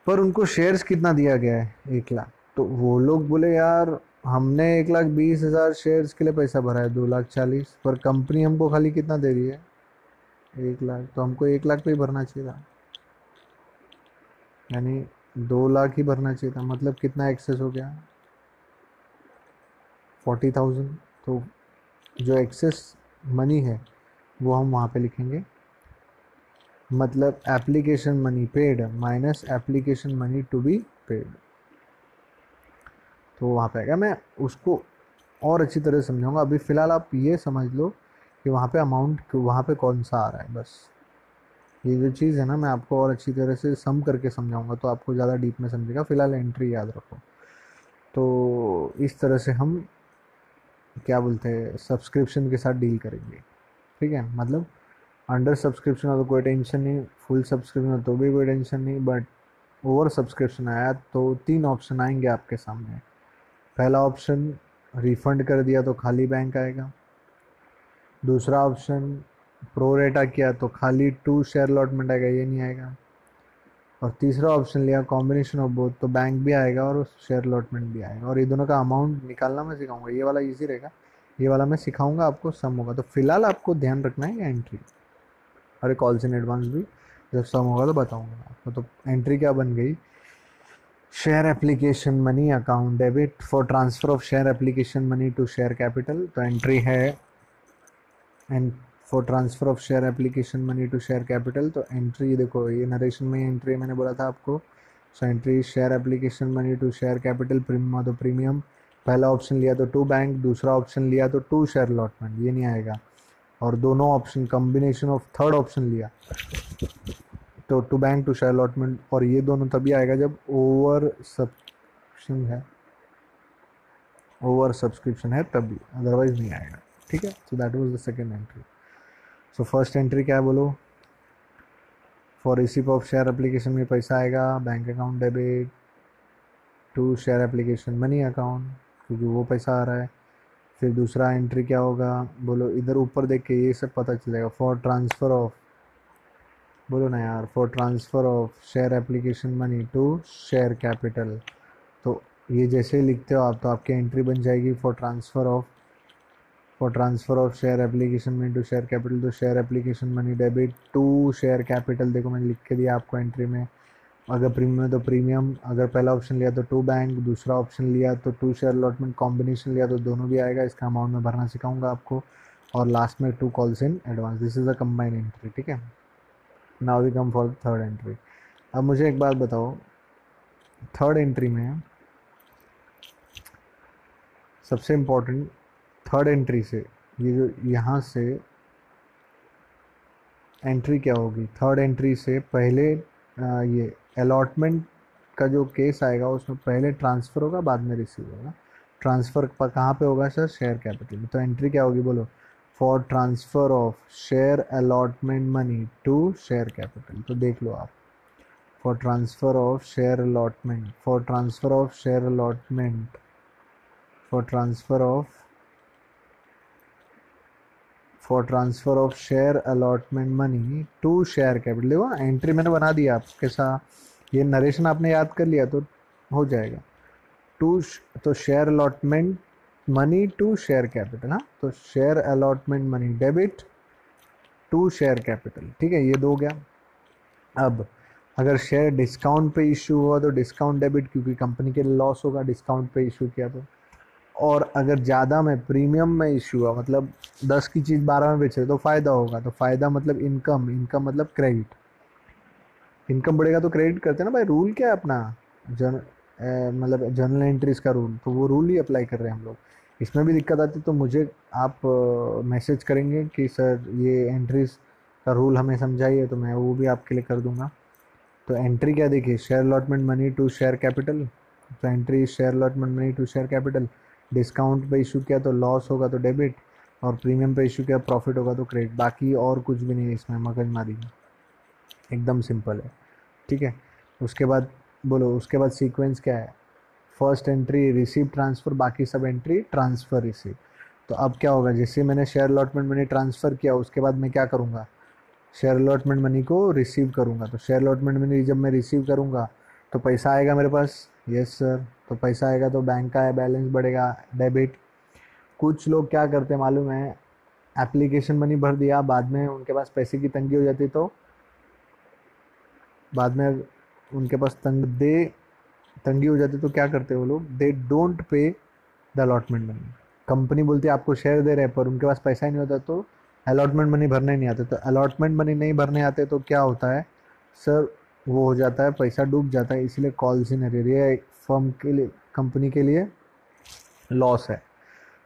पर उनको शेयर्स कितना दिया गया है, 1,00,000, तो वो लोग बोले यार हमने 1,20,000 शेयर्स के लिए पैसा भरा है 2,40,000, पर कंपनी हमको खाली कितना दे रही है, 1,00,000, तो हमको 1,00,000 पे ही भरना चाहिए था, यानी 2,00,000 ही भरना चाहिए था, मतलब कितना एक्सेस हो गया, 40,000। तो जो एक्सेस मनी है वो हम वहाँ पे लिखेंगे, मतलब application money paid minus application money to be paid, तो वहाँ पे आएगा। मैं उसको और अच्छी तरह से समझाऊंगा, अभी फ़िलहाल आप ये समझ लो कि वहाँ पे अमाउंट वहाँ पे कौन सा आ रहा है, बस ये जो चीज़ है ना मैं आपको और अच्छी तरह से सम करके समझाऊंगा, तो आपको ज़्यादा डीप में समझेगा। फ़िलहाल एंट्री याद रखो। तो इस तरह से हम क्या बोलते हैं, सब्सक्रिप्शन के साथ डील करेंगे, ठीक है। मतलब अंडर सब्सक्रिप्शन हो तो कोई टेंशन नहीं, फुल सब्सक्रिप्शन हो तो भी कोई टेंशन नहीं, बट ओवर सब्सक्रिप्शन आया तो 3 ऑप्शन आएंगे आपके सामने। पहला ऑप्शन, रिफंड कर दिया तो खाली बैंक आएगा। दूसरा ऑप्शन, प्रोरेटा किया तो खाली 2 शेयर अलॉटमेंट आएगा, ये नहीं आएगा। और तीसरा ऑप्शन लिया कॉम्बिनेशन ऑफ बोथ, तो बैंक भी आएगा और शेयर अलॉटमेंट भी आएगा, और ये दोनों का अमाउंट निकालना मैं सिखाऊंगा, ये वाला इजी रहेगा, ये वाला मैं सिखाऊंगा आपको, सम होगा। तो फिलहाल आपको ध्यान रखना है एंट्री, और कॉल्स इन एडवांस भी, जब सम होगा तो बताऊंगा मैं आपको। तो एंट्री क्या बन गई, share application money account debit for transfer of share application money to share capital, तो एंट्री है and for transfer of share application money to share capital, तो एंट्री देखो ये नरेशन में एंट्री मैंने बोला था आपको। So entry share application money to share capital, premium तो प्रीमियम, पहला ऑप्शन लिया तो टू बैंक, दूसरा ऑप्शन लिया तो टू शेयर अलॉटमेंट, ये नहीं आएगा। और दोनों option combination of third option लिया तो to bank to share allotment, और ये दोनों तभी आएगा जब ओवर सब्सक्रिप्शन है, ओवर सब्सक्रिप्शन है तभी, अदरवाइज नहीं आएगा, ठीक है। So that was the second entry. सो फर्स्ट एंट्री क्या है बोलो, for receipt of share application में पैसा आएगा, bank account debit to share application money account, क्योंकि वो पैसा आ रहा है। फिर दूसरा एंट्री क्या होगा, बोलो इधर ऊपर देख के ये सब पता चलेगा। फॉर ट्रांसफ़र ऑफ, बोलो ना यार, for transfer of share application money to share capital. तो ये जैसे ही लिखते हो आप, तो आपकी एंट्री बन जाएगी for transfer of share application money to share capital, तो share application money debit to share capital. देखो मैंने लिख के दिया आपको एंट्री में। अगर प्रीमियम है तो प्रीमियम, अगर पहला ऑप्शन लिया तो टू बैंक, दूसरा ऑप्शन लिया तो टू शेयर अलॉटमेंट, कॉम्बिनेशन लिया तो दोनों भी आएगा। इसका अमाउंट में भरना सिखाऊंगा आपको। और लास्ट में to calls in advance. This is a combined entry, ठीक है। Now we come for third entry. अब मुझे एक बात बताओ, थर्ड एंट्री में सबसे इम्पोर्टेंट, थर्ड एंट्री से ये जो यहाँ से एंट्री क्या होगी, थर्ड एंट्री से पहले ये अलॉटमेंट का जो केस आएगा उसमें पहले ट्रांसफ़र होगा, बाद में रिसीव होगा। ट्रांसफ़र पर कहाँ पे होगा सर, शेयर कैपिटल में। तो एंट्री क्या होगी बोलो, for transfer of share allotment money to share capital. तो देख लो आप, for transfer of share allotment, for transfer of share allotment, for transfer of, for transfer of share allotment money to share capital. देखो entry मैंने बना दिया आपके साथ, ये नरेशन आपने याद कर लिया तो हो जाएगा। टू, तो share allotment money to share capital, हाँ, तो share allotment money debit to share capital, ठीक है, ये दो हो गया। अब अगर शेयर डिस्काउंट पे इशू हुआ तो डिस्काउंट डेबिट, क्योंकि कंपनी के लॉस होगा डिस्काउंट पे इशू किया तो। और अगर ज़्यादा में प्रीमियम में इशू हुआ, मतलब 10 की चीज़ 12 में बेचे तो फ़ायदा होगा। तो फ़ायदा मतलब इनकम, इनकम मतलब क्रेडिट, इनकम बढ़ेगा तो क्रेडिट करते हैं ना भाई। रूल क्या है अपना, जन मतलब जर्नल एंट्रीज का रूल, तो वो रूल ही अप्लाई कर रहे हैं हम लोग। इसमें भी दिक्कत आती तो मुझे आप मैसेज करेंगे कि सर ये एंट्रीज का रूल हमें समझाइए, तो मैं वो भी आपके लिए कर दूंगा। तो एंट्री क्या देखिए, share allotment money to share capital. तो entry share allotment money to share capital. Discount पे इशू किया तो लॉस होगा तो डेबिट, और प्रीमियम पे इशू किया प्रॉफिट होगा तो क्रेडिट। बाकी और कुछ भी नहीं है इसमें, मगजमारी, एकदम सिंपल है, ठीक है। उसके बाद बोलो, उसके बाद सीक्वेंस क्या है, फर्स्ट एंट्री रिसीव ट्रांसफ़र, बाकी सब एंट्री ट्रांसफ़र रिसीव। तो अब क्या होगा, जैसे मैंने शेयर अलॉटमेंट मनी ट्रांसफ़र किया उसके बाद मैं क्या करूँगा, शेयर अलॉटमेंट मनी को रिसीव करूँगा। तो शेयर अलॉटमेंट मनी जब मैं रिसीव करूँगा तो पैसा आएगा मेरे पास, यस सर। तो पैसा आएगा तो बैंक का बैलेंस बढ़ेगा, डेबिट। कुछ लोग क्या करते हैं मालूम है, एप्लीकेशन मनी भर दिया, बाद में उनके पास पैसे की तंगी हो जाती, तो बाद में उनके पास तंगी हो जाती तो क्या करते हैं वो लोग, they don't pay the allotment money. Company बोलती है आपको शेयर दे रहे हैं, पर उनके पास पैसा ही नहीं होता तो अलॉटमेंट मनी भरने नहीं आते। तो अलॉटमेंट मनी नहीं भरने आते तो क्या होता है सर, वो हो जाता है, पैसा डूब जाता है। इसलिए कॉल्स इन अरेयर, ये फर्म के लिए, कंपनी के लिए लॉस है।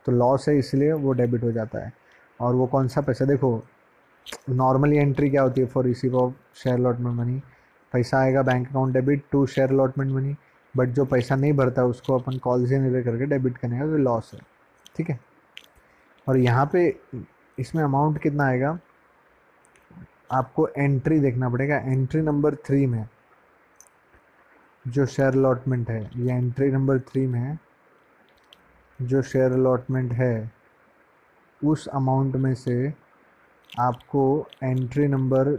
तो लॉस है इसलिए वो डेबिट हो जाता है। और वो कौन सा पैसा, देखो नॉर्मली एंट्री क्या होती है, for receive of share allotment money, पैसा आएगा bank account debit to share allotment money. But जो पैसा नहीं भरता उसको अपन कॉल से निर्भर करके डेबिट करने का, तो लॉस है, ठीक है। और यहाँ पे इसमें अमाउंट कितना आएगा, आपको एंट्री देखना पड़ेगा। एंट्री नंबर 3 में जो शेयर अलॉटमेंट है, ये एंट्री नंबर 3 में जो शेयर अलॉटमेंट है, उस अमाउंट में से आपको एंट्री नंबर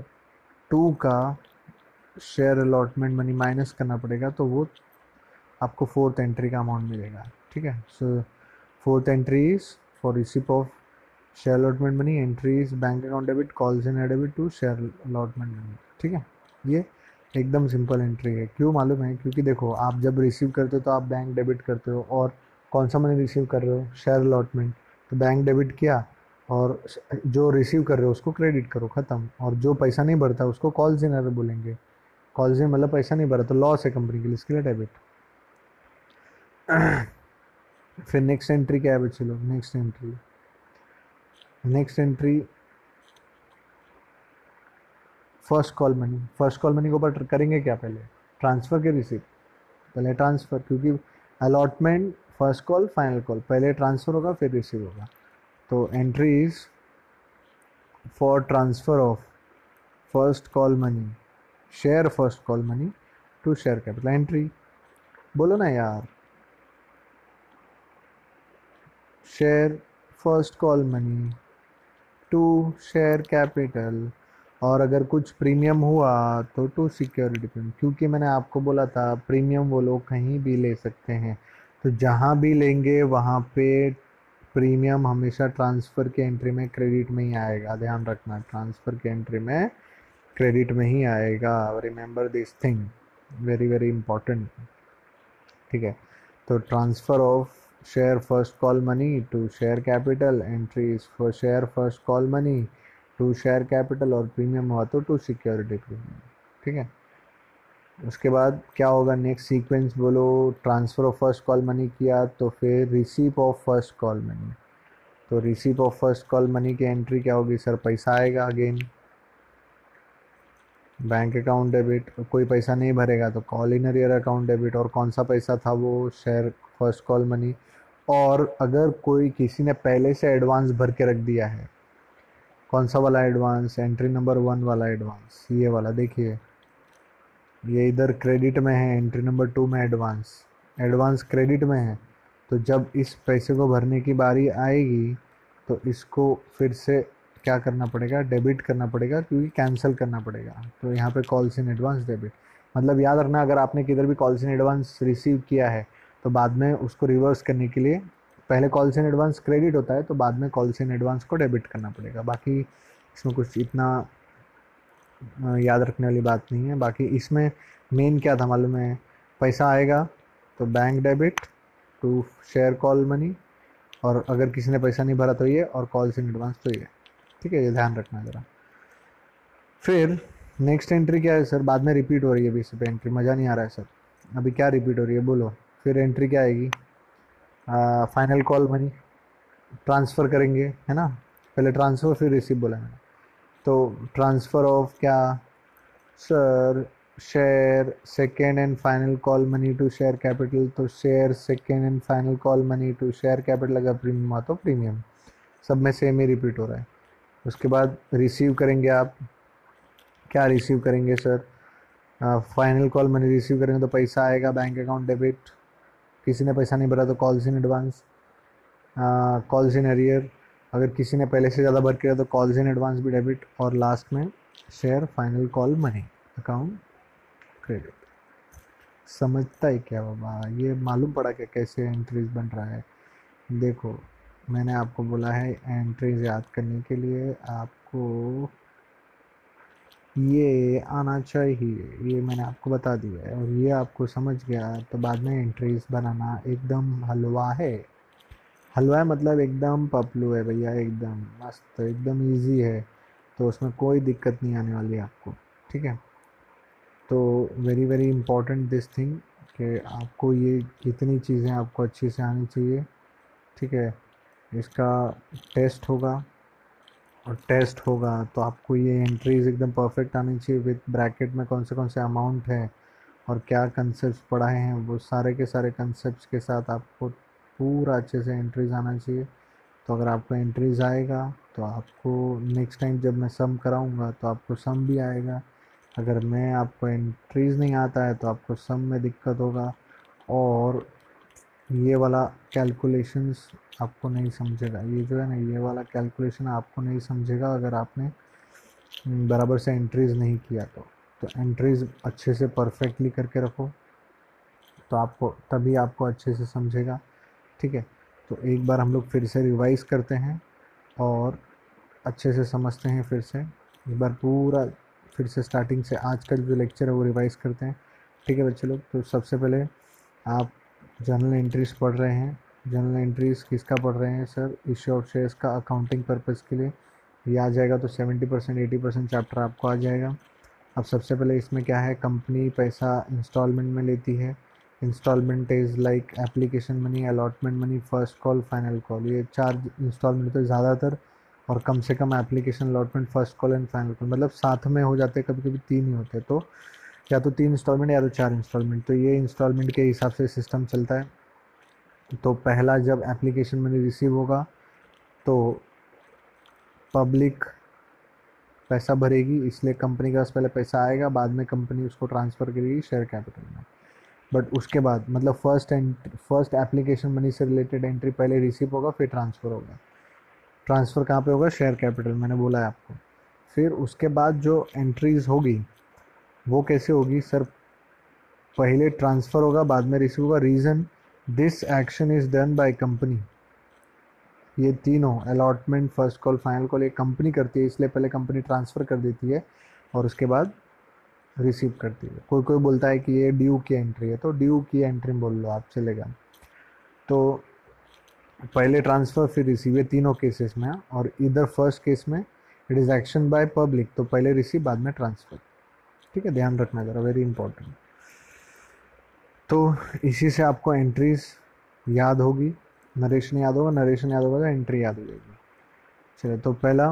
2 का शेयर अलॉटमेंट मनी माइनस करना पड़ेगा, तो वो आपको फोर्थ एंट्री का अमाउंट मिलेगा, ठीक है। So fourth entry is for receipt of share allotment money, entry is bank account debit, calls in debit to share allotment money, ठीक है। ये एकदम सिंपल एंट्री है। क्यों मालूम है, क्योंकि देखो आप जब रिसीव करते हो तो आप बैंक डेबिट करते हो, और कौन सा मनी रिसीव कर रहे हो, शेयर अलॉटमेंट, तो बैंक डेबिट किया, और जो रिसीव कर रहे हो उसको क्रेडिट करो, ख़त्म। और जो पैसा नहीं भरता उसको कॉल्स इन एरर बोलेंगे। कॉल्स इन मतलब पैसा नहीं भरा तो लॉस है कंपनी के लिए, इसके लिए डेबिट। फिर नेक्स्ट एंट्री क्या है बच्चे लोग, next entry first call money. First call money के ऊपर करेंगे क्या, पहले ट्रांसफ़र के रिसीव, पहले ट्रांसफ़र, क्योंकि allotment first call final call, पहले ट्रांसफ़र होगा फिर रिसीव होगा। तो entry is for transfer of first call money, share first call money to share capital. Entry बोलो ना यार, share first call money to share capital, और अगर कुछ प्रीमियम हुआ तो टू सिक्योरिटी प्रीमियम, क्योंकि मैंने आपको बोला था प्रीमियम वो लोग कहीं भी ले सकते हैं, तो जहाँ भी लेंगे वहाँ पे प्रीमियम हमेशा ट्रांसफ़र के एंट्री में क्रेडिट में ही आएगा, ध्यान रखना, ट्रांसफ़र के एंट्री में क्रेडिट में ही आएगा, remember this thing, very very important. ठीक है, तो transfer of share first call money to share capital, entries for share first call money to share capital, और प्रीमियम हुआ तो टू सिक्योरिटी प्रीमियम। ठीक है, उसके बाद क्या होगा नेक्स्ट सीक्वेंस बोलो, transfer of first call money किया तो फिर receipt of first call money, तो receipt of first call money की एंट्री क्या होगी सर, पैसा आएगा अगेन, बैंक अकाउंट डेबिट, कोई पैसा नहीं भरेगा तो call in arrear account debit, और कौन सा पैसा था वो, शेयर फर्स्ट कॉल मनी। और अगर कोई किसी ने पहले से एडवांस भर के रख दिया है, कौन सा वाला एडवांस, एंट्री नंबर 1 वाला एडवांस, ये वाला देखिए, ये इधर क्रेडिट में है, एंट्री नंबर 2 में एडवांस, एडवांस क्रेडिट में है, तो जब इस पैसे को भरने की बारी आएगी तो इसको फिर से क्या करना पड़ेगा, डेबिट करना पड़ेगा, क्योंकि कैंसिल करना पड़ेगा, तो यहाँ पे कॉल्स इन एडवांस डेबिट। मतलब याद रखना, अगर आपने किधर भी कॉल्स इन एडवांस रिसीव किया है तो बाद में उसको रिवर्स करने के लिए पहले कॉल्स इन एडवांस क्रेडिट होता है, तो बाद में कॉल्स इन एडवांस को डेबिट करना पड़ेगा। बाकी इसमें कुछ इतना याद रखने वाली बात नहीं है। बाकी इसमें मेन क्या था मालूम है, पैसा आएगा तो bank debit to share call money, और अगर किसी ने पैसा नहीं भरा तो ये, और कॉल्स इन एडवांस तो ये। ठीक है, ये ध्यान रखना ज़रा। फिर नेक्स्ट एंट्री क्या है सर, बाद में रिपीट हो रही है अभी इस पे एंट्री, मज़ा नहीं आ रहा है सर, अभी क्या रिपीट हो रही है बोलो। फिर एंट्री क्या आएगी, फाइनल कॉल मनी ट्रांसफ़र करेंगे, है ना, पहले ट्रांसफ़र फिर रिसीव बोला मैंने, तो ट्रांसफ़र ऑफ क्या sir, share second and final call money to share capital, तो share second and final call money to share capital, अगर प्रीमियम हुआ तो प्रीमियम, सब में सेम ही रिपीट हो रहा है। उसके बाद रिसीव करेंगे आप, क्या रिसीव करेंगे sir, final call money receive करेंगे तो पैसा आएगा बैंक अकाउंट डेबिट, किसी ने पैसा नहीं भरा तो calls in advance, calls in arrear, अगर किसी ने पहले से ज़्यादा भर किया तो कॉल्स इन एडवांस भी डेबिट, और लास्ट में share final call money account credit. समझता है क्या बाबा, ये मालूम पड़ा क्या कैसे एंट्रीज बन रहा है। देखो मैंने आपको बोला है एंट्रीज याद करने के लिए आपको ये आना चाहिए, ये मैंने आपको बता दिया है, और ये आपको समझ गया तो बाद में एंट्रीज बनाना एकदम हलवा है। हलवा है मतलब एकदम पपलू है भैया, एकदम मस्त, एकदम इजी है, तो उसमें कोई दिक्कत नहीं आने वाली है आपको। ठीक है, तो very very important this thing कि आपको ये कितनी चीज़ें आपको अच्छे से आनी चाहिए। ठीक है, इसका टेस्ट होगा, और टेस्ट होगा तो आपको ये एंट्रीज एकदम परफेक्ट आनी चाहिए, विद ब्रैकेट में कौन से अमाउंट है और क्या कंसेप्ट पढ़ाए हैं, वो सारे के सारे कंसेप्ट के साथ आपको पूरा अच्छे से एंट्रीज आना चाहिए। तो अगर आपको एंट्रीज आएगा तो आपको नेक्स्ट टाइम जब मैं सम कराऊंगा तो आपको सम भी आएगा, अगर मैं आपको एंट्रीज नहीं आता है तो आपको सम में दिक्कत होगा, और ये वाला कैलकुलेशंस आपको नहीं समझेगा, ये जो है ना ये वाला कैलकुलेशन आपको नहीं समझेगा अगर आपने बराबर से एंट्रीज नहीं किया तो एंट्रीज अच्छे से परफेक्टली करके रखो, तो आपको तभी आपको अच्छे से समझेगा। ठीक है, तो एक बार हम लोग फिर से रिवाइज करते हैं और अच्छे से समझते हैं, फिर से एक बार पूरा फिर से स्टार्टिंग से आज का जो लेक्चर है वो रिवाइज करते हैं। ठीक है बच्चे लोग, तो सबसे पहले आप जर्नल एंट्रीज पढ़ रहे हैं, जर्नल एंट्रीज किसका पढ़ रहे हैं सर, इश्यू ऑफ शेयर्स का, अकाउंटिंग पर्पज़ के लिए ये आ जाएगा, तो 70% 80% चैप्टर आपको आ जाएगा। अब सबसे पहले इसमें क्या है, कंपनी पैसा इंस्टॉलमेंट में लेती है, instalment is like application money, allotment money, first call, final call, ये 4 इंस्टॉलमेंट तो ज़्यादातर, और कम से कम application, allotment, first call and final call, मतलब साथ में हो जाते हैं, कभी कभी 3 ही होते हैं, तो या तो 3 इंस्टॉलमेंट या तो 4 इंस्टॉलमेंट, तो ये इंस्टॉलमेंट के हिसाब से सिस्टम चलता है। तो पहला जब एप्लीकेशन मनी रिसीव होगा तो पब्लिक पैसा भरेगी, इसलिए कंपनी के पास पहले पैसा आएगा, बाद में कंपनी उसको ट्रांसफ़र करेगी शेयर कैपिटल में। बट उसके बाद मतलब फर्स्ट एप्लीकेशन मनी से रिलेटेड एंट्री पहले रिसीव होगा फिर ट्रांसफ़र होगा। ट्रांसफ़र कहाँ पे होगा, शेयर कैपिटल, मैंने बोला है आपको। फिर उसके बाद जो एंट्रीज होगी वो कैसे होगी सर, पहले ट्रांसफ़र होगा बाद में रिसीव होगा। Reason, this action is done by company. ये तीनों allotment, first call, final call, ये कंपनी करती है, इसलिए पहले कंपनी ट्रांसफ़र कर देती है और उसके बाद रिसीव करती है। कोई कोई बोलता है कि ये ड्यू की एंट्री है, तो ड्यू की एंट्री बोल लो आप, चलेगा। तो पहले ट्रांसफ़र फिर रिसीव, ये तीनों केसेस में। और इधर फर्स्ट केस में it is action by public, तो पहले रिसीव बाद में ट्रांसफ़र। ठीक है, ध्यान रखना ज़रा, वेरी इंपॉर्टेंट। तो इसी से आपको एंट्रीज याद होगी, नरेशन याद होगा, नरेशन याद होगा तो एंट्री याद हो जाएगी। चलिए, तो पहला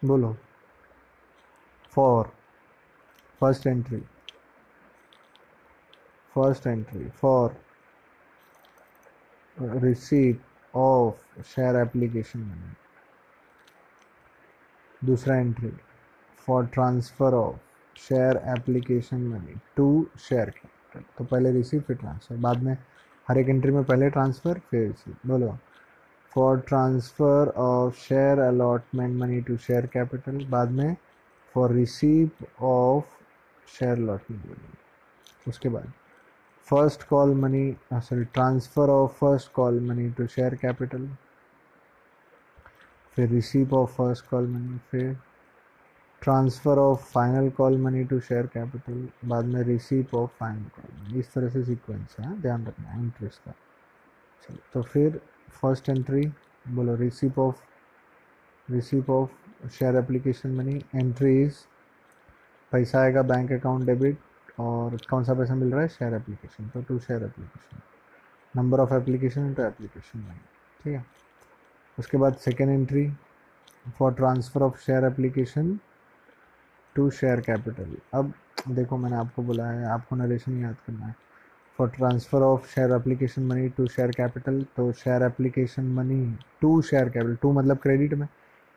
बोलो, for first entry, first entry for receipt of share application money. दूसरा entry, for transfer of share application money to share capital, तो पहले रिसीव फिर ट्रांसफ़र, बाद में हर एक एंट्री में पहले ट्रांसफ़र फिर रिसीव। बोलो, for transfer of share allotment money to share capital, बाद में for receive of share allotment money. उसके बाद first call money, sorry, transfer of first call money to share capital, फिर receive of first call money, फिर transfer of final call money to share capital, बाद में receive of final call money. इस तरह से sequence है, ध्यान रखना है इंटरेस्ट का। चलो, तो फिर फर्स्ट एंट्री बोलो, receive of share application money. Entries, पैसा आएगा बैंक अकाउंट डेबिट, और कौन सा पैसा मिल रहा है, शेयर एप्लीकेशन, तो to share application, number of application to application money. ठीक है, उसके बाद second entry, for transfer of share application to share capital. अब देखो, मैंने आपको बोला है आपको नरेशन याद करना है। For transfer of share application money to share capital, तो share application money to share capital, to मतलब क्रेडिट में,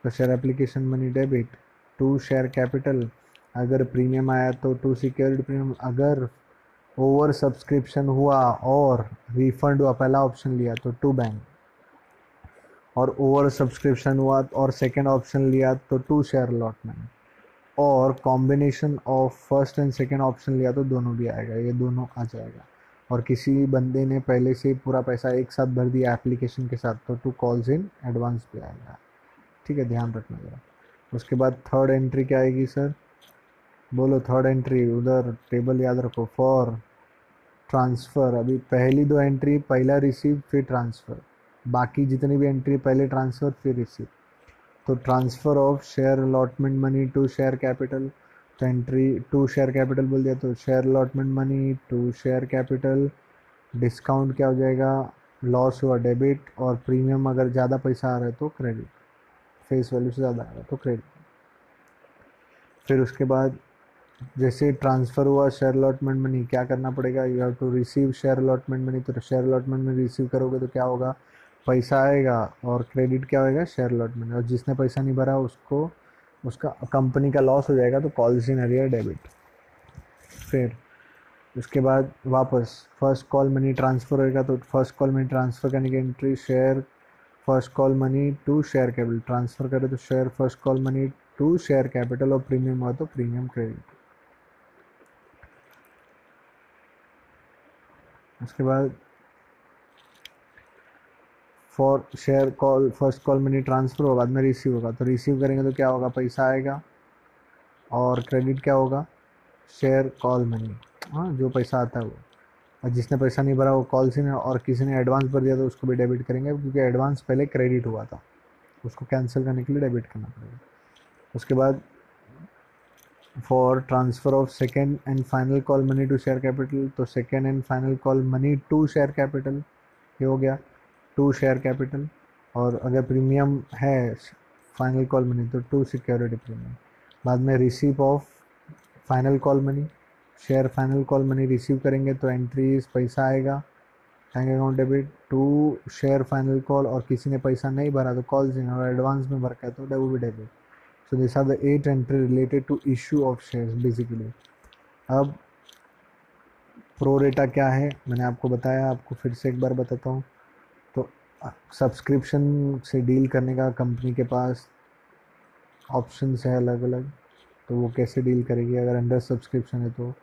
तो share application money debit to share capital. अगर प्रीमियम आया तो टू सिक्योरिटी प्रीमियम, अगर ओवर सब्सक्रिप्शन हुआ और रिफंड हुआ, पहला ऑप्शन लिया तो टू बैंक, और ओवर सब्सक्रिप्शन हुआ और सेकेंड ऑप्शन लिया तो टू शेयर अलॉटमेंट, और combination of first and second option लिया तो दोनों भी आएगा, ये दोनों आ जाएगा। और किसी बंदे ने पहले से पूरा पैसा एक साथ भर दिया एप्लीकेशन के साथ, तो टू कॉल्स इन एडवांस भी आएगा। ठीक है, ध्यान रखना जरा। उसके बाद थर्ड एंट्री क्या आएगी सर, बोलो थर्ड एंट्री, उधर टेबल याद रखो। फॉर ट्रांसफ़र, अभी पहली दो एंट्री, पहला रिसीव फिर ट्रांसफ़र, बाकी जितनी भी एंट्री पहले ट्रांसफ़र फिर रिसीव। तो transfer of share allotment money to share capital, तो एंट्री टू शेयर कैपिटल बोल दिया, तो share allotment money to share capital, discount क्या हो जाएगा, लॉस हुआ डेबिट, और प्रीमियम अगर ज़्यादा पैसा आ रहा है तो क्रेडिट, फेस वैल्यू से ज़्यादा आ रहा है तो क्रेडिट। फिर उसके बाद जैसे ट्रांसफ़र हुआ शेयर अलॉटमेंट मनी, क्या करना पड़ेगा, you have to receive share allotment money, तो शेयर अलॉटमेंट मनी रिसीव करोगे तो क्या होगा, पैसा आएगा, और क्रेडिट क्या होएगा, शेयर अलॉटमेंट, और जिसने पैसा नहीं भरा उसको, उसका कंपनी का लॉस हो जाएगा, तो कॉल्स इन अरियर डेबिट। फिर उसके बाद वापस फर्स्ट कॉल मनी ट्रांसफ़र होएगा, तो फर्स्ट कॉल मनी ट्रांसफ़र करने की entry, share first call money to share capital, transfer करे तो share first call money to share capital, और प्रीमियम हुआ तो प्रीमियम क्रेडिट। उसके बाद for share call first call money transfer होगा, बाद में रिसीव होगा, तो रिसीव करेंगे तो क्या होगा, पैसा आएगा, और क्रेडिट क्या होगा, शेयर कॉल मनी, हाँ जो पैसा आता है वो, और जिसने पैसा नहीं भरा वो कॉल से, और किसी ने एडवांस भर दिया तो उसको भी डेबिट करेंगे, क्योंकि एडवांस पहले क्रेडिट हुआ था, उसको कैंसिल करने के लिए डेबिट करना पड़ेगा। उसके बाद for transfer of second and final call money to share capital, तो second and final call money to share capital, ये हो गया टू शेयर कैपिटल, और अगर प्रीमियम है फाइनल कॉल मनी तो टू सिक्योरिटी प्रीमियम। बाद में receive of final call money, share final call money receive करेंगे तो एंट्रीज पैसा आएगा, bank account debit to share final call, और किसी ने पैसा नहीं भरा तो कॉल्स इन, और एडवांस में भर के तो वो भी debit. So this are the 8 entry related to issue of shares basically. अब प्रो रेटा क्या है मैंने आपको बताया, आपको फिर से एक बार बताता हूँ। तो सब्सक्रिप्शन से डील करने का कंपनी के पास ऑप्शंस है अलग अलग, तो वो कैसे डील करेगी अगर अंडर सब्सक्रिप्शन है तो।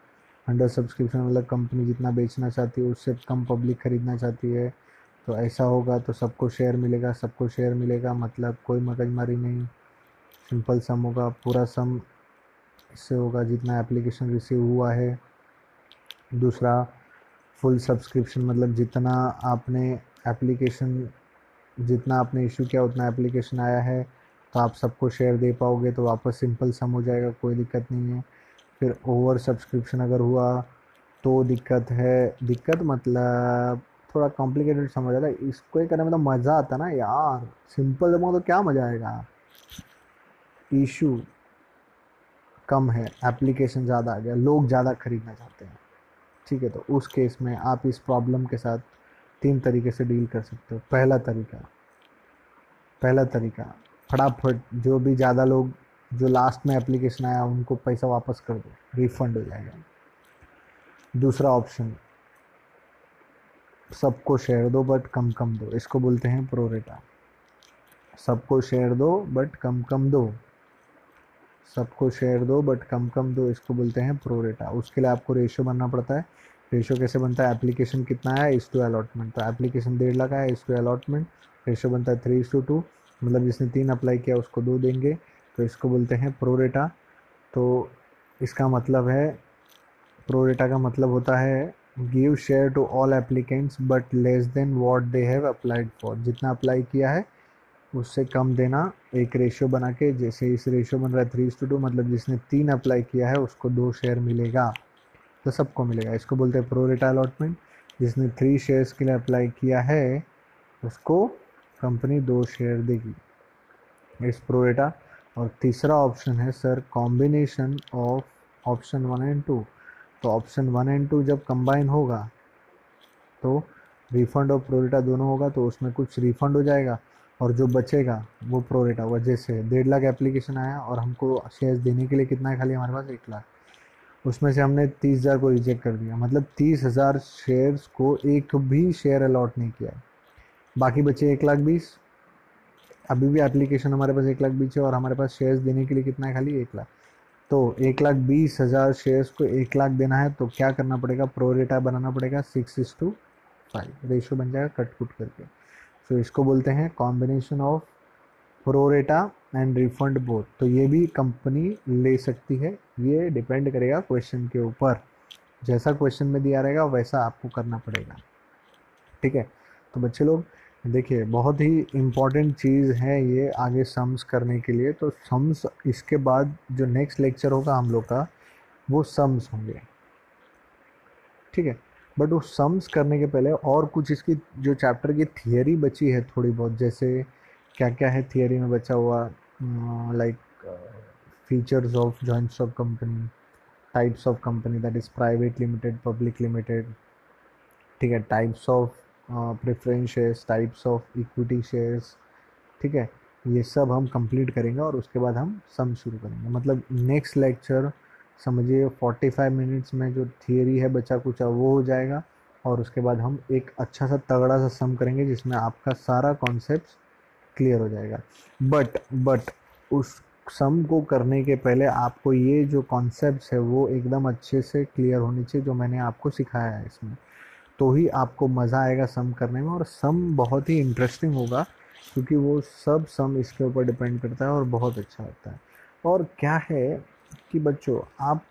अंडर सब्सक्रिप्शन मतलब कंपनी जितना बेचना चाहती है उससे कम पब्लिक खरीदना चाहती है, तो ऐसा होगा तो सबको शेयर मिलेगा, सबको शेयर मिलेगा मतलब कोई मगजमारी नहीं, सिंपल सम होगा, पूरा सम इससे होगा जितना एप्लीकेशन रिसीव हुआ है। दूसरा, फुल सब्सक्रिप्शन मतलब जितना आपने इशू किया उतना एप्लीकेशन आया है तो आप सबको शेयर दे पाओगे, तो वापस सिंपल सम हो जाएगा, कोई दिक्कत नहीं है। फिर ओवर सब्सक्रिप्शन अगर हुआ तो दिक्कत है। दिक्कत मतलब थोड़ा कॉम्प्लिकेटेड समझ आता है, इसको ही करने में तो मज़ा आता ना यार, सिंपल जमा तो क्या मज़ा आएगा। इशू कम है, एप्लीकेशन ज़्यादा आ गया, लोग ज़्यादा खरीदना चाहते हैं, ठीक है, तो उस केस में आप इस प्रॉब्लम के साथ 3 तरीके से डील कर सकते हो। पहला तरीका फटाफट जो भी ज़्यादा लोग जो लास्ट में एप्लीकेशन आया उनको पैसा वापस कर दो, रिफंड हो जाएगा। दूसरा ऑप्शन, सबको शेयर दो बट कम कम दो, इसको बोलते हैं प्रोरेटा। सबको शेयर दो बट कम कम दो, सबको शेयर दो बट कम कम दो, इसको बोलते हैं प्रोरेटा। उसके लिए आपको रेशो बनना पड़ता है। रेशो कैसे बनता है, एप्लीकेशन कितना है इस टू अलॉटमेंट, तो एप्लीकेशन 1.5 लाख है इस टू अलॉटमेंट, रेशो बनता है 3:2, मतलब जिसने 3 अप्लाई किया उसको 2 देंगे, तो इसको बोलते हैं प्रोरेटा। तो इसका मतलब है, प्रोरेटा का मतलब होता है give share to all applicants but less than what they have applied for, जितना अप्लाई किया है उससे कम देना, एक रेशियो बना के। जैसे इस रेशियो बन रहा है 3:2, मतलब जिसने 3 अप्लाई किया है उसको 2 शेयर मिलेगा, तो सबको मिलेगा, इसको बोलते हैं प्रोरेटा अलॉटमेंट। जिसने 3 शेयर्स के लिए अप्लाई किया है उसको कंपनी 2 शेयर देगी, इस प्रोरेटा। और तीसरा ऑप्शन है sir combination of option 1 and 2, तो ऑप्शन 1 एंड 2 जब कंबाइन होगा तो रिफंड और प्रोरेटा दोनों होगा, तो उसमें कुछ रिफंड हो जाएगा और जो बचेगा वो प्रोरेटा होगा। जैसे 1.5 लाख एप्लीकेशन आया और हमको शेयर्स देने के लिए कितना है, खाली हमारे पास 1 लाख, उसमें से हमने 30,000 को रिजेक्ट कर दिया, मतलब 30,000 शेयर्स को एक भी शेयर अलॉट नहीं किया, बाकी बचे 1,20,000। अभी भी एप्लीकेशन हमारे पास 1,20,000 है और हमारे पास शेयर्स देने के लिए कितना है, खाली 1 लाख। तो 1,20,000 शेयर्स को 1 लाख देना है तो क्या करना पड़ेगा, प्रोरेटा बनाना पड़ेगा 6:5, रेशियो बन जाएगा कट कुट करके। तो इसको बोलते हैं combination of pro rata and refund both. तो ये भी कंपनी ले सकती है, ये डिपेंड करेगा क्वेश्चन के ऊपर, जैसा क्वेश्चन में दिया रहेगा वैसा आपको करना पड़ेगा, ठीक है। तो बच्चे लोग देखिए, बहुत ही इम्पॉर्टेंट चीज़ है ये आगे सम्स करने के लिए। तो सम्स इसके बाद जो नेक्स्ट लेक्चर होगा हम लोग का वो सम्स होंगे, ठीक है। बट वो सम्स करने के पहले और कुछ इसकी जो चैप्टर की थियरी बची है थोड़ी बहुत, जैसे क्या क्या है थियरी में बचा हुआ, like features of joint stock company, types of company that is private limited, public limited, ठीक है, types of preference shares, types of equity shares, ठीक है, ये सब हम कंप्लीट करेंगे और उसके बाद हम सम शुरू करेंगे। मतलब नेक्स्ट लेक्चर समझिए 45 मिनट्स में जो थियरी है बचा कुचा वो हो जाएगा, और उसके बाद हम एक अच्छा सा तगड़ा सा सम करेंगे जिसमें आपका सारा कॉन्सेप्ट क्लियर हो जाएगा। बट उस सम को करने के पहले आपको ये जो कॉन्सेप्ट्स है वो एकदम अच्छे से क्लियर होनी चाहिए, जो मैंने आपको सिखाया है इसमें, तो ही आपको मज़ा आएगा सम करने में, और सम बहुत ही इंटरेस्टिंग होगा क्योंकि वो सब सम इसके ऊपर डिपेंड करता है और बहुत अच्छा लगता है। और क्या है कि बच्चों आप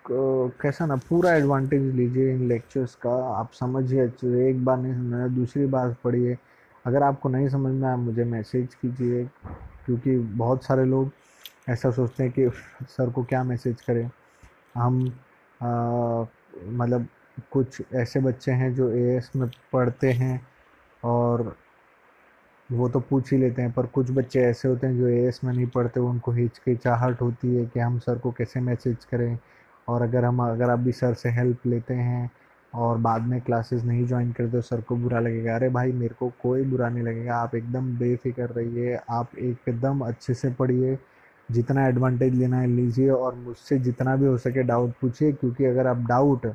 कैसा ना पूरा एडवांटेज लीजिए इन लेक्चर्स का, आप समझिए अच्छे से, एक बार नहीं समझना दूसरी बार पढ़िए, अगर आपको नहीं समझ में आप मुझे मैसेज कीजिए, क्योंकि बहुत सारे लोग ऐसा सोचते हैं कि सर को क्या मैसेज करें हम, मतलब कुछ ऐसे बच्चे हैं जो एएस में पढ़ते हैं और वो तो पूछ ही लेते हैं, पर कुछ बच्चे ऐसे होते हैं जो एएस में नहीं पढ़ते, उनको हिचकिचाहट होती है कि हम सर को कैसे मैसेज करें, और अगर आप भी सर से हेल्प लेते हैं और बाद में क्लासेस नहीं ज्वाइन करते तो सर को बुरा लगेगा। अरे भाई मेरे को कोई बुरा नहीं लगेगा, आप एकदम बेफिक्र रहिए, आप एकदम अच्छे से पढ़िए, जितना एडवांटेज लेना है लीजिए और मुझसे जितना भी हो सके डाउट पूछिए, क्योंकि अगर आप डाउट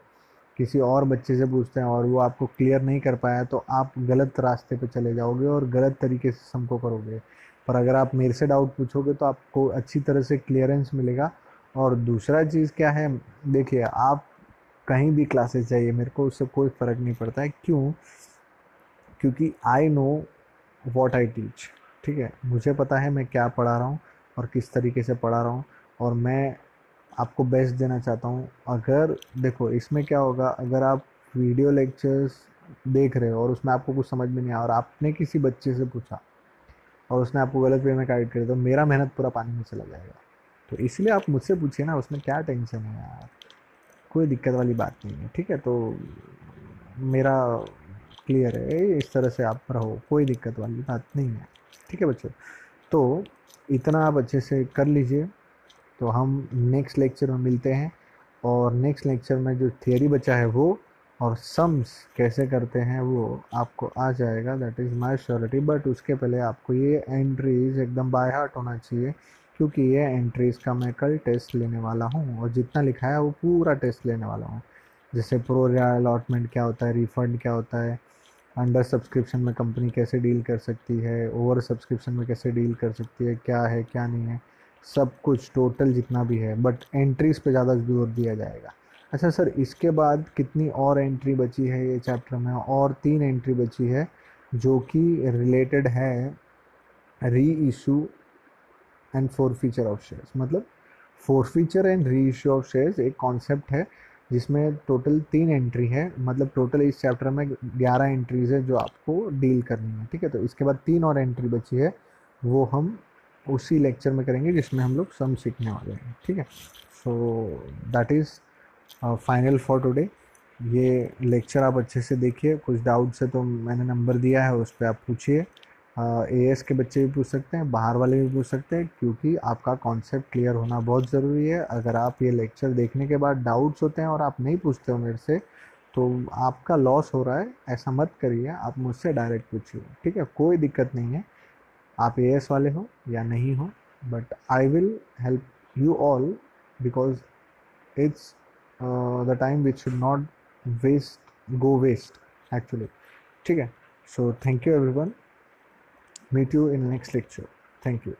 किसी और बच्चे से पूछते हैं और वो आपको क्लियर नहीं कर पाया, तो आप गलत रास्ते पे चले जाओगे और गलत तरीके से हमको करोगे। पर अगर आप मेरे से डाउट पूछोगे तो आपको अच्छी तरह से क्लियरेंस मिलेगा। और दूसरा चीज़ क्या है, देखिए आप कहीं भी क्लासेस जाइए, मेरे को उससे कोई फ़र्क नहीं पड़ता है। क्यों? क्योंकि I know what I teach. ठीक है, मुझे पता है मैं क्या पढ़ा रहा हूँ और किस तरीके से पढ़ा रहा हूँ, और मैं आपको बेस्ट देना चाहता हूँ। अगर देखो इसमें क्या होगा, अगर आप वीडियो लेक्चर्स देख रहे हो और उसमें आपको कुछ समझ में नहीं आया और आपने किसी बच्चे से पूछा और उसने आपको गलत वे में गाइड कर दिया, तो मेरा मेहनत पूरा पानी में चला जाएगा। तो इसलिए आप मुझसे पूछिए ना, उसमें क्या टेंशन है यार, कोई दिक्कत वाली बात नहीं है। ठीक है, तो मेरा क्लियर है, इस तरह से आप रहो, कोई दिक्कत वाली बात नहीं है। ठीक है बच्चों, तो इतना आप अच्छे से कर लीजिए। तो हम नेक्स्ट लेक्चर में मिलते हैं, और नेक्स्ट लेक्चर में जो थियरी बचा है वो, और सम्स कैसे करते हैं वो आपको आ जाएगा, that is my surety. But उसके पहले आपको ये एंट्रीज एकदम बाय हार्ट होना चाहिए, क्योंकि ये एंट्रीज का मैं कल टेस्ट लेने वाला हूँ, और जितना लिखा है वो पूरा टेस्ट लेने वाला हूँ। जैसे प्रो अलॉटमेंट क्या होता है, रिफंड क्या होता है, अंडर सब्सक्रिप्शन में कंपनी कैसे डील कर सकती है, ओवर सब्सक्रिप्शन में कैसे डील कर सकती है क्या नहीं है, सब कुछ टोटल जितना भी है। बट एंट्रीज पे ज़्यादा जोर दिया जाएगा। अच्छा सर, इसके बाद कितनी और एंट्री बची है ये चैप्टर में? और 3 एंट्री बची है जो कि रिलेटेड है री issue and forfeiture of shares. मतलब forfeiture and re issue of shares एक कॉन्सेप्ट है जिसमें टोटल 3 एंट्री है। मतलब टोटल इस चैप्टर में 11 एंट्रीज है जो आपको डील करनी है। ठीक है, तो इसके बाद 3 और एंट्री बची है, वो हम उसी लेक्चर में करेंगे जिसमें हम लोग सम सीखने वाले हैं। ठीक है, so that is final for today. ये लेक्चर आप अच्छे से देखिए, कुछ डाउट्स है तो मैंने नंबर दिया है, उस पर आप पूछिए। एएस के बच्चे भी पूछ सकते हैं, बाहर वाले भी पूछ सकते हैं, क्योंकि आपका कॉन्सेप्ट क्लियर होना बहुत ज़रूरी है। अगर आप ये लेक्चर देखने के बाद डाउट्स होते हैं और आप नहीं पूछते हो मेरे से, तो आपका लॉस हो रहा है। ऐसा मत करिए, आप मुझसे डायरेक्ट पूछिए। ठीक है, कोई दिक्कत नहीं है, आप एएस वाले हो या नहीं हो, but I will help you all, because it's the time which should not go waste actually. ठीक है, so thank you everyone, meet you in next lecture, thank you.